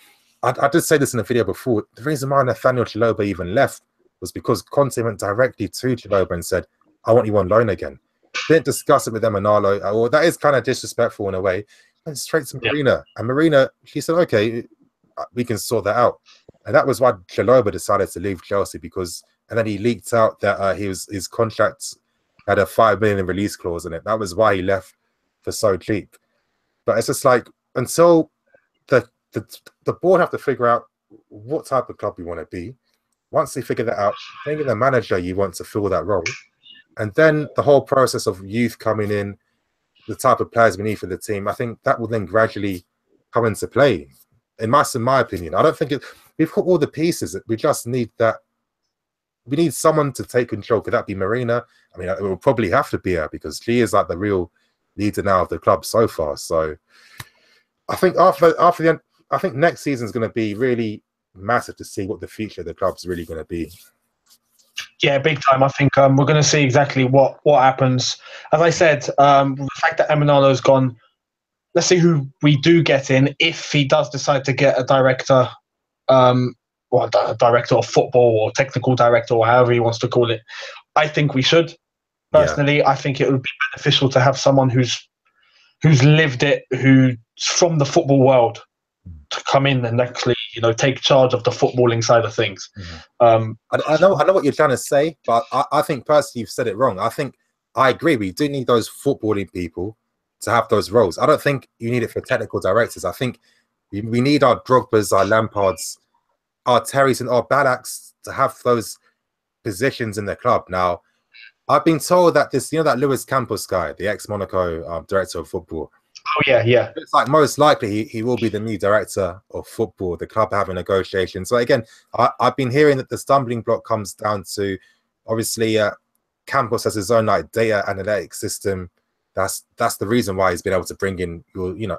I did say this in a video before. The reason why Nathaniel Chalobah even left was because Conte went directly to Chalobah and said, I want you on loan again. Didn't discuss it with Emenalo. Well, that is kind of disrespectful in a way. Went straight to Marina. And Marina, she said, okay, we can sort that out. And that was why Chalobah decided to leave Chelsea and then he leaked out that his contract had a $5 million release clause in it. That was why he left for so cheap. But it's just like until the the board have to figure out what type of club you want to be. Once they figure that out, bring in the manager you want to fill that role, and then the whole process of youth coming in, the type of players we need for the team. I think that will then gradually come into play. In my opinion, I don't think we've got all the pieces. We just need that. We need someone to take control. Could that be Marina? I mean, it will probably have to be her because she is like the real leader now of the club so far. So I think after the end, I think next season is going to be really massive to see what the future of the club's really going to be. Yeah, big time. I think we're going to see exactly what happens. As I said, the fact that Emenalo's gone, let's see who we do get in if he does decide to get a director, or a director of football or technical director or however he wants to call it. I think we should. Personally, I think it would be beneficial to have someone who's lived it, who's from the football world, to come in and actually, take charge of the footballing side of things. I know what you're trying to say, but I think personally you've said it wrong. I agree. We do need those footballing people to have those roles. I don't think you need it for technical directors. I think we need our Drogba's, our Lampards, our Terrys, and our Ballacks to have those positions in the club. Now, I've been told that that Luis Campos guy, the ex-Monaco director of football. Oh, yeah. It's like most likely he will be the new director of football. The club having negotiations. So again, I've been hearing that the stumbling block comes down to obviously Campos has his own like data analytics system. That's the reason why he's been able to bring in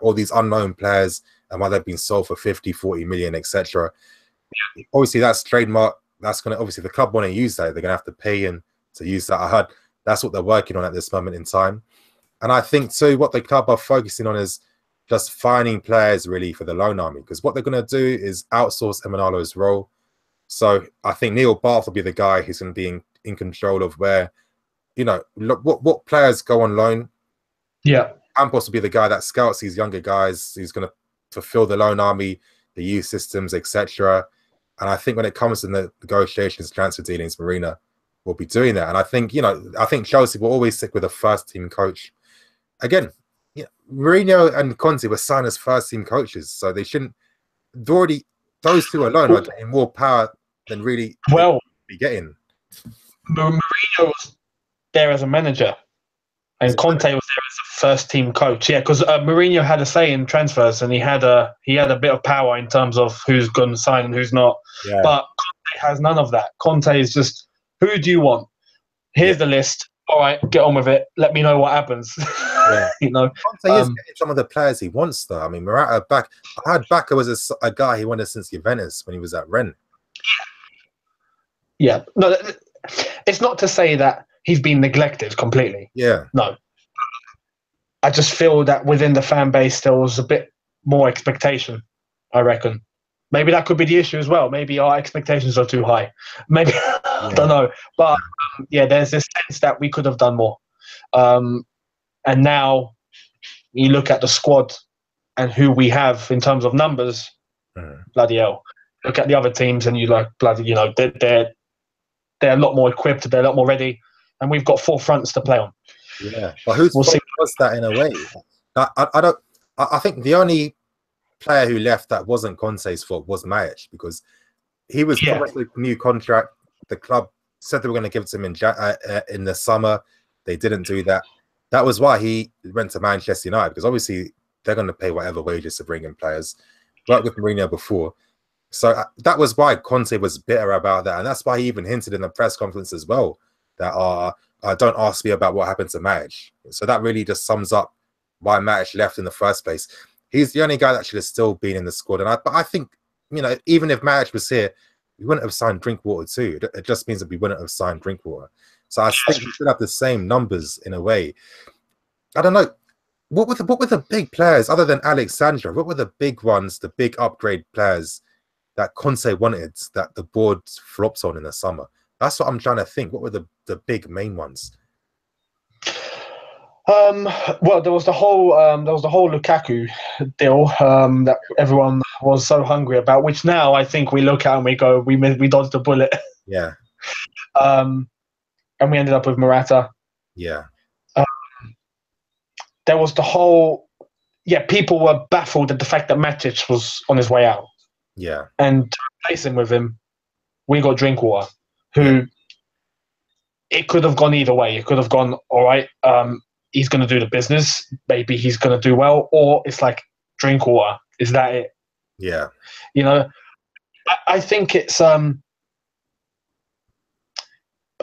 all these unknown players and why they've been sold for 50, 40 million, etc. Obviously, that's trademark. That's going to obviously the club want to use that. They're going to have to pay in to use that. I heard that's what they're working on at this moment in time. And I think too, what the club are focusing on is just finding players really for the loan army, because what they're going to do is outsource Emenalo's role. So I think Neil Barth will be the guy who's going to be in control of where, what players go on loan. Yeah. Campos will be the guy that scouts these younger guys, who's going to fulfill the loan army, the youth systems, etc. And I think when it comes to the negotiations, transfer dealings, Marina will be doing that. And I think, Chelsea will always stick with a first team coach. Again, Mourinho and Conte were signed as first team coaches, so they shouldn't. Those two alone are getting more power than really be getting. Mourinho was there as a manager, and Conte was there as a first team coach. Yeah, because Mourinho had a say in transfers, and he had a bit of power in terms of who's going to sign and who's not. Yeah. But Conte has none of that. Conte is just, who do you want? Here's the list. All right, get on with it. Let me know what happens. Yeah. Conte is getting some of the players he wants, though. I mean, Morata back. I heard Barca was a guy he wanted since Juventus when he was at Rennes. Yeah. No, it's not to say that he's been neglected completely. Yeah. No. I just feel that within the fan base there was a bit more expectation, I reckon. Maybe that could be the issue as well. Maybe our expectations are too high. Maybe, I don't know. But, there's this sense that we could have done more. And now you look at the squad and who we have in terms of numbers, bloody hell. Look at the other teams and you like, bloody, they're a lot more equipped, they're a lot more ready, and we've got four fronts to play on. Yeah. But whose fault was that in a way? I think the only player who left that wasn't Conte's fault was Majic, because he was promised a new contract. The club said they were going to give it to him in the summer. They didn't do that. That was why he went to Manchester United, because obviously they're going to pay whatever wages to bring in players. Worked with Mourinho before. So that was why Conte was bitter about that. And that's why he even hinted in the press conference as well that don't ask me about what happened to Majic. So that really just sums up why Majic left in the first place. He's the only guy that should have still been in the squad. But I think, even if Majic was here, we wouldn't have signed Drinkwater too. It just means that we wouldn't have signed Drinkwater. So I think we should have the same numbers in a way. I don't know. What were the big players other than Alexandra? What were the big ones, the big upgrade players that Conte wanted that the board flopped on in the summer? That's what I'm trying to think. What were the big main ones? Well, there was the whole Lukaku deal that everyone was so hungry about, which now I think we look at and we go, we dodged a bullet. Yeah. And we ended up with Morata. Yeah. There was the whole, yeah, people were baffled at the fact that Matic was on his way out. Yeah. And to replace him with him, we got Drinkwater, who Yeah. it could have gone either way. It could have gone, all right, he's going to do the business. Maybe he's going to do well. Or it's like, Drinkwater, is that it? Yeah. You know, I think it's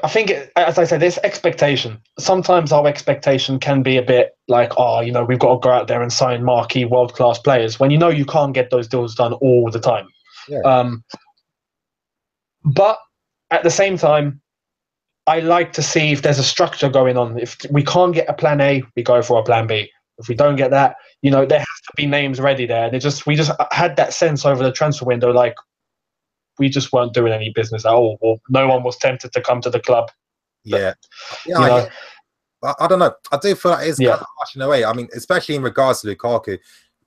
I think, as I said, there's expectation. Sometimes our expectation can be a bit like, oh, you know, we've got to go out there and sign marquee world-class players when you know you can't get those deals done all the time. Yeah. But at the same time, I like to see if there's a structure going on. If we can't get a plan A, we go for a plan B. If we don't get that, you know, there has to be names ready there. And we just had that sense over the transfer window, like, we just weren't doing any business at all. Or no one was tempted to come to the club. Yeah. Yeah. You know, I don't know. I do feel like it's yeah. kind of harsh in a way. I mean, especially in regards to Lukaku,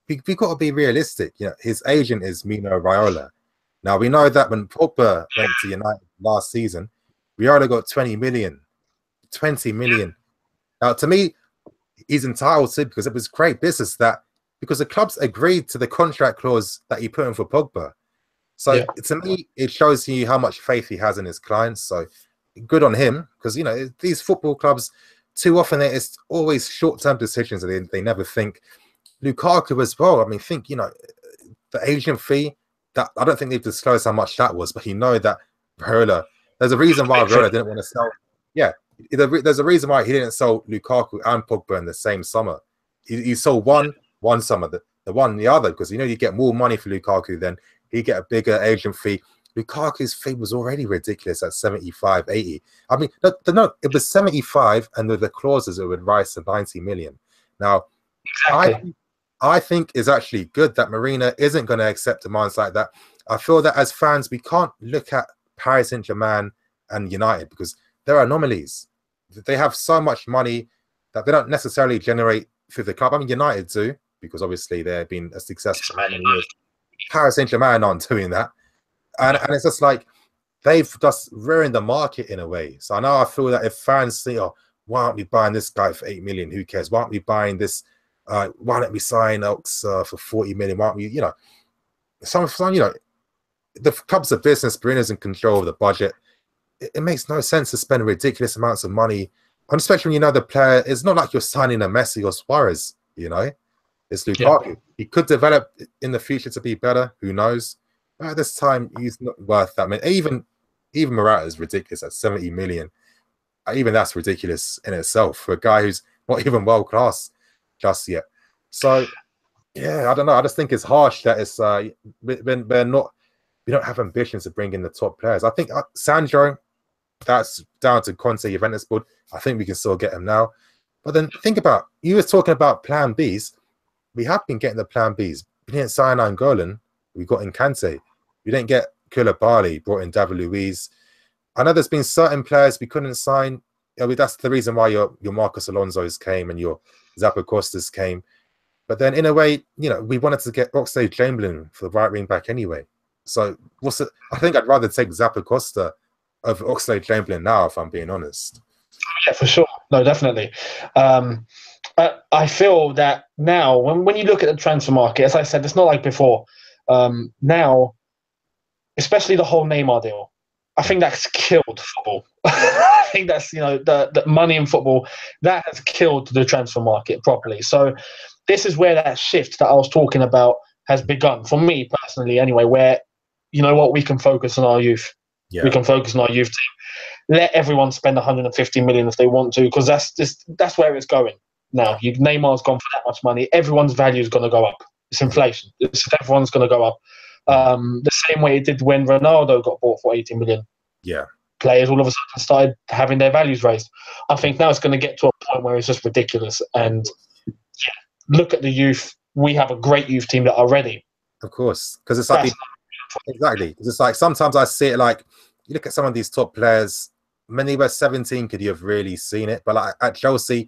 we've got to be realistic. You know, his agent is Mino Raiola. Now, we know that when Pogba went to United last season, Raiola got 20 million. 20 million. Now, to me, he's entitled to, because it was great business because the clubs agreed to the contract clause that he put in for Pogba. So to me, it shows you how much faith he has in his clients. So good on him, because, you know, these football clubs, too often it's always short-term decisions that they never think. Lukaku as well. I mean, think, you know, the agent fee, that I don't think they've disclosed how much that was, but you know that Raiola, there's a reason why Raiola didn't want to sell. Yeah, there's a reason why he didn't sell Lukaku and Pogba in the same summer. He sold one summer, the one the other, because, you know, you get more money for Lukaku, then he get a bigger agent fee. Lukaku's fee was already ridiculous at 75, 80. I mean, no, it was 75, and with the clauses, it would rise to 90 million. Now, exactly. I think it's actually good that Marina isn't going to accept demands like that. I feel that as fans, we can't look at Paris Saint-Germain and United because they're anomalies. They have so much money that they don't necessarily generate through the club. I mean, United do, because obviously they've been a success for many years. Paris Saint-Germain aren't doing that. And it's just like they've just ruined the market in a way. So I feel that if fans say, oh, why aren't we buying this guy for 8 million? Who cares? Why aren't we buying this? Why don't we sign Oaks for 40 million? Why aren't we, you know, some you know, the club's a business, Bruno's in control of the budget. It makes no sense to spend ridiculous amounts of money, and especially when you know the player. It's not like you're signing a Messi or Suarez, you know. It's Lukaku. Yeah. He could develop in the future to be better. Who knows? But at this time, he's not worth that. I mean, even Morata is ridiculous at 70 million. Even that's ridiculous in itself for a guy who's not even world class just yet. So, yeah, I don't know. I just think it's harsh that it's we don't have ambitions to bring in the top players. I think Sandro, that's down to Conte, Juventus board. I think we can still get him now. But then think about, you were talking about plan Bs. We have been getting the plan Bs. We didn't sign Angolan. We got in Kante. We didn't get Koulibaly, brought in David Luiz. I know there's been certain players we couldn't sign. That's the reason why your Marcos Alonso's came and your Zappacosta's came. But then in a way, you know, we wanted to get Oxlade-Chamberlain for the right wing back anyway. So I think I'd rather take Zappacosta over Oxlade-Chamberlain now, if I'm being honest. Yeah, for sure. No, definitely. I feel that now, when you look at the transfer market, as I said, it's not like before. Now, especially the whole Neymar deal, I think that's killed football. I think that's, you know, the money in football, that has killed the transfer market properly. So this is where that shift that I was talking about has begun, for me personally anyway, where, you know what, we can focus on our youth. Yeah. We can focus on our youth team. Let everyone spend 150 million if they want to, because that's where it's going now. Neymar's gone for that much money. Everyone's value is going to go up. It's inflation. Everyone's going to go up. The same way it did when Ronaldo got bought for 80 million. Yeah. Players all of a sudden started having their values raised. I think now it's going to get to a point where it's just ridiculous. And yeah, look at the youth. We have a great youth team that are ready. Of course. Because it's like exactly. It's like sometimes I see it like, you look at some of these top players, when they were 17, could you have really seen it? But like at Chelsea,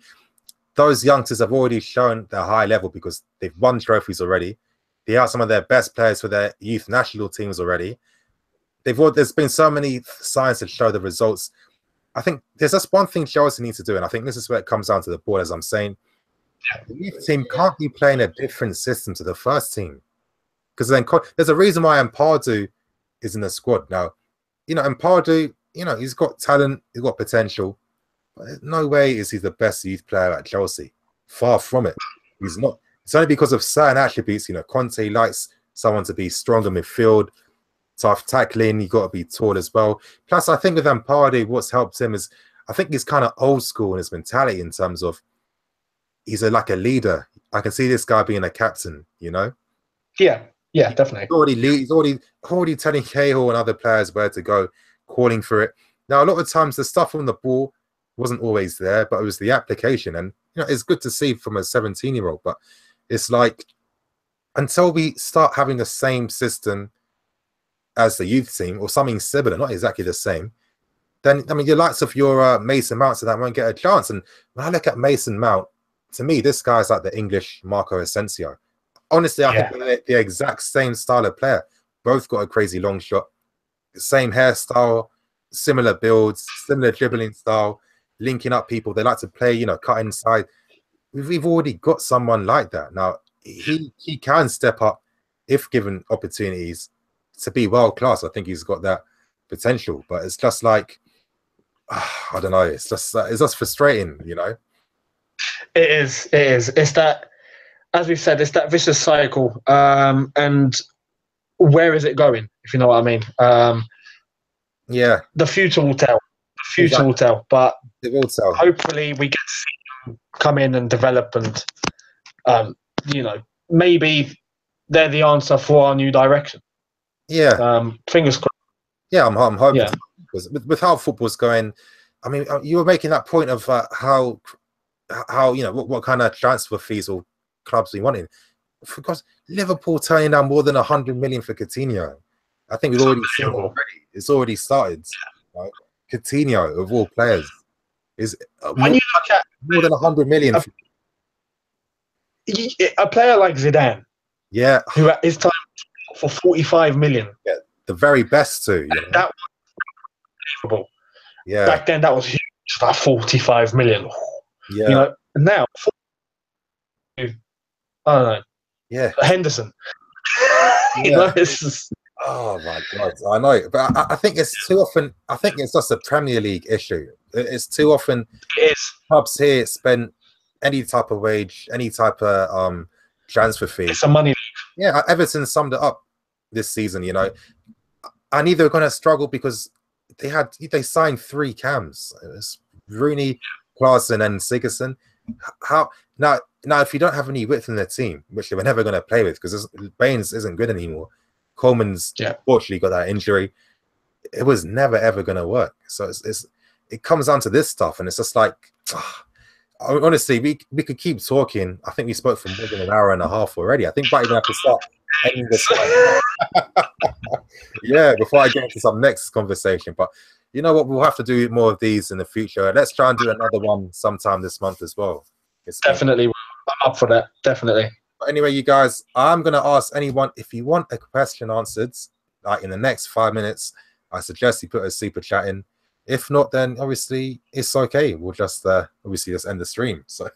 those youngsters have already shown their high level because they've won trophies already. They are some of their best players for their youth national teams already. There's been so many signs that show the results. I think there's just one thing Chelsea needs to do, and I think this is where it comes down to the board, as I'm saying. the youth team can't be playing a different system to the first team, because then there's a reason why Ampadu is in the squad now. You know, Ampadu, you know, he's got talent, he's got potential, but no way is he the best youth player at Chelsea. Far from it. He's not. It's only because of certain attributes. You know, Conte likes someone to be stronger midfield, tough tackling. You got to be tall as well. Plus, I think with Ampadu, what's helped him is I think he's kind of old school in his mentality in terms of he's like a leader. I can see this guy being a captain. You know. Yeah, definitely. He's already telling Cahill and other players where to go, calling for it. Now, a lot of times the stuff on the ball wasn't always there, but it was the application, and you know it's good to see from a 17-year-old. But it's like until we start having the same system as the youth team or something similar, not exactly the same, then I mean your likes of your Mason Mount, so that won't get a chance. And when I look at Mason Mount, to me, this guy's like the English Marco Asensio. Honestly, I think they're the exact same style of player. Both got a crazy long shot, same hairstyle, similar builds, similar dribbling style, linking up people. They like to play, you know, cut inside. We've already got someone like that. Now, he can step up if given opportunities to be world class. I think he's got that potential, but it's just like, I don't know. It's just frustrating, you know. It is. It's that, as we said, it's that vicious cycle. And where is it going? If you know what I mean. Yeah. The future will tell. The future will tell. But it will tell. Hopefully, we get to see them come in and develop, and you know, maybe they're the answer for our new direction. Yeah. Fingers crossed. Yeah, I'm hoping. Yeah. Because with how football's going, I mean, you were making that point of how you know what kind of transfer fees or clubs we wanted. Because Liverpool turning down more than 100 million for Coutinho. I think we've already seen it already. It's already started. Right? Coutinho, of all players, is when you look at more than 100 million. A player like Zidane, yeah, who at his time for 45 million. Yeah, the very best too. You know? That was unbelievable. Yeah, back then that was huge. That 45 million. Yeah, you know, now I don't know. Yeah, Henderson. You know, it's just... Oh my God, I know, but I think it's too often. I think it's just a Premier League issue. It's too often. It is. Clubs here spend any type of wage, any type of transfer fee. It's a money league. Yeah, Everton summed it up this season. You know, I knew they were going to struggle because they signed 3 cams. It was Rooney, Klaassen, and Sigurdsson. How now if you don't have any width in the team, which they were never going to play with because Baines isn't good anymore. Coleman's fortunately got that injury. It was never ever going to work. So it comes down to this stuff, and it's just like, honestly, we could keep talking. I think we spoke for more than an hour and a half already. I think I might even have to start ending this. Yeah, before I get into some next conversation. But you know what? We'll have to do more of these in the future. Let's try and do another one sometime this month as well. Definitely, I'm up for that. Definitely. But anyway, you guys, I'm going to ask anyone, if you want a question answered, like in the next 5 minutes, I suggest you put a super chat in. If not, then obviously it's okay. We'll just obviously just end the stream. So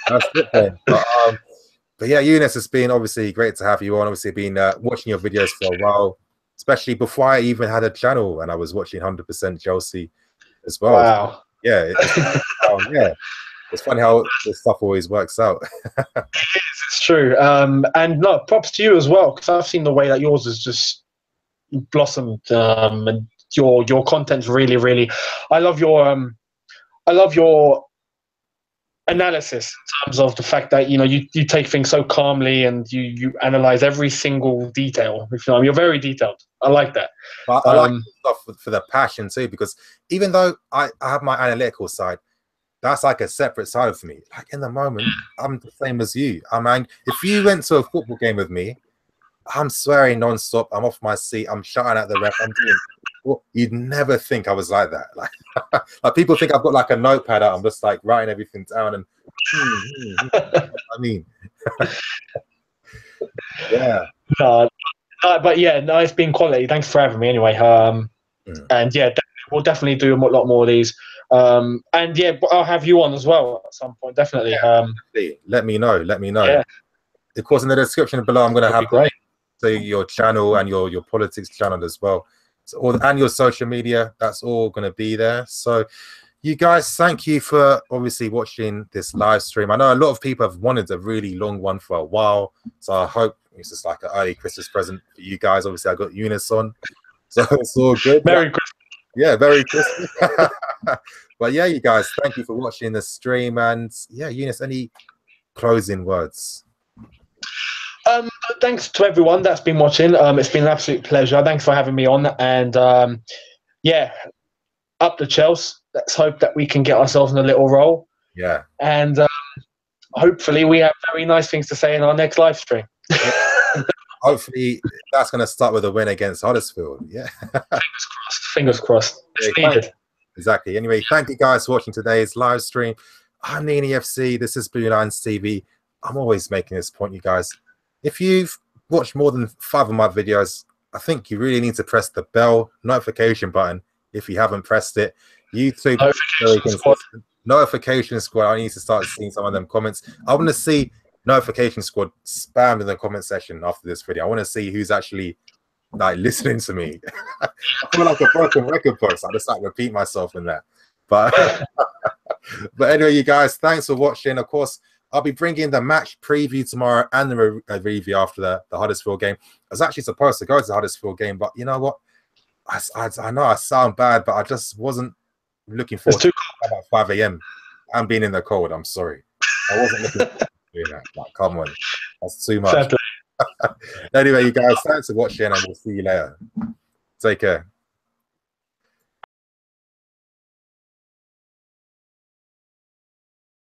that's it then. But yeah, Younes, it's been obviously great to have you on. Obviously, been watching your videos for a while, especially before I even had a channel, and I was watching 100% Chelsea as well. Wow. Yeah. Yeah. It's funny how this stuff always works out. It's true. And no, props to you as well, because I've seen the way that yours has just blossomed, and your content's really, really. I love your analysis in terms of the fact that you take things so calmly and you analyze every single detail. You're very detailed. I like that. But I like stuff for the passion too, because even though I have my analytical side, that's like a separate side of me. Like in the moment, I'm the same as you. If you went to a football game with me, I'm swearing non-stop. I'm off my seat. I'm shouting at the ref. I'm doing. Well, you'd never think I was like that. Like people think I've got like a notepad out. I'm just like writing everything down and. I mean, yeah. But yeah, no, it's been quality. Thanks for having me anyway. And yeah, we'll definitely do a lot more of these. And yeah, I'll have you on as well at some point, definitely. Let me know. Let me know. Yeah. Of course, in the description below, I'm going to have great. So your channel and your politics channel as well. So and your social media, that's all going to be there. So you guys, thank you for obviously watching this live stream. I know a lot of people have wanted a really long one for a while, so I hope it's just like an early Christmas present for you guys. Obviously, I got Younes on, so it's all good. Merry Christmas. Yeah, Merry Christmas. But yeah, you guys, thank you for watching the stream. And yeah, Younes, any closing words? Thanks to everyone that's been watching. It's been an absolute pleasure. Thanks for having me on. And yeah, up the Chelsea. Let's hope that we can get ourselves in a little role. Yeah. And hopefully we have very nice things to say in our next live stream. Hopefully that's going to start with a win against Huddersfield. Yeah. Fingers crossed. Fingers crossed. Yeah, exactly. Anyway, thank you guys for watching today's live stream. I'm Nini FC. This is Blue Lines TV. I'm always making this point, you guys. If you've watched more than 5 of my videos, I think you really need to press the bell notification button if you haven't pressed it. YouTube notification squad. I need to start seeing some of them comments. I want to see notification squad spammed in the comment section after this video. I want to see who's actually like listening to me. I feel like a broken record post. I just like repeat myself in there. But but anyway, you guys, thanks for watching. Of course, I'll be bringing the match preview tomorrow and the review after the Huddersfield game. I was actually supposed to go to the Huddersfield game, but you know what? I know I sound bad, but I just wasn't looking forward to about 5 a.m. and being in the cold. I'm sorry. I wasn't looking forward to doing that. Like, come on. That's too much. Anyway, you guys, thanks for watching and we'll see you later. Take care.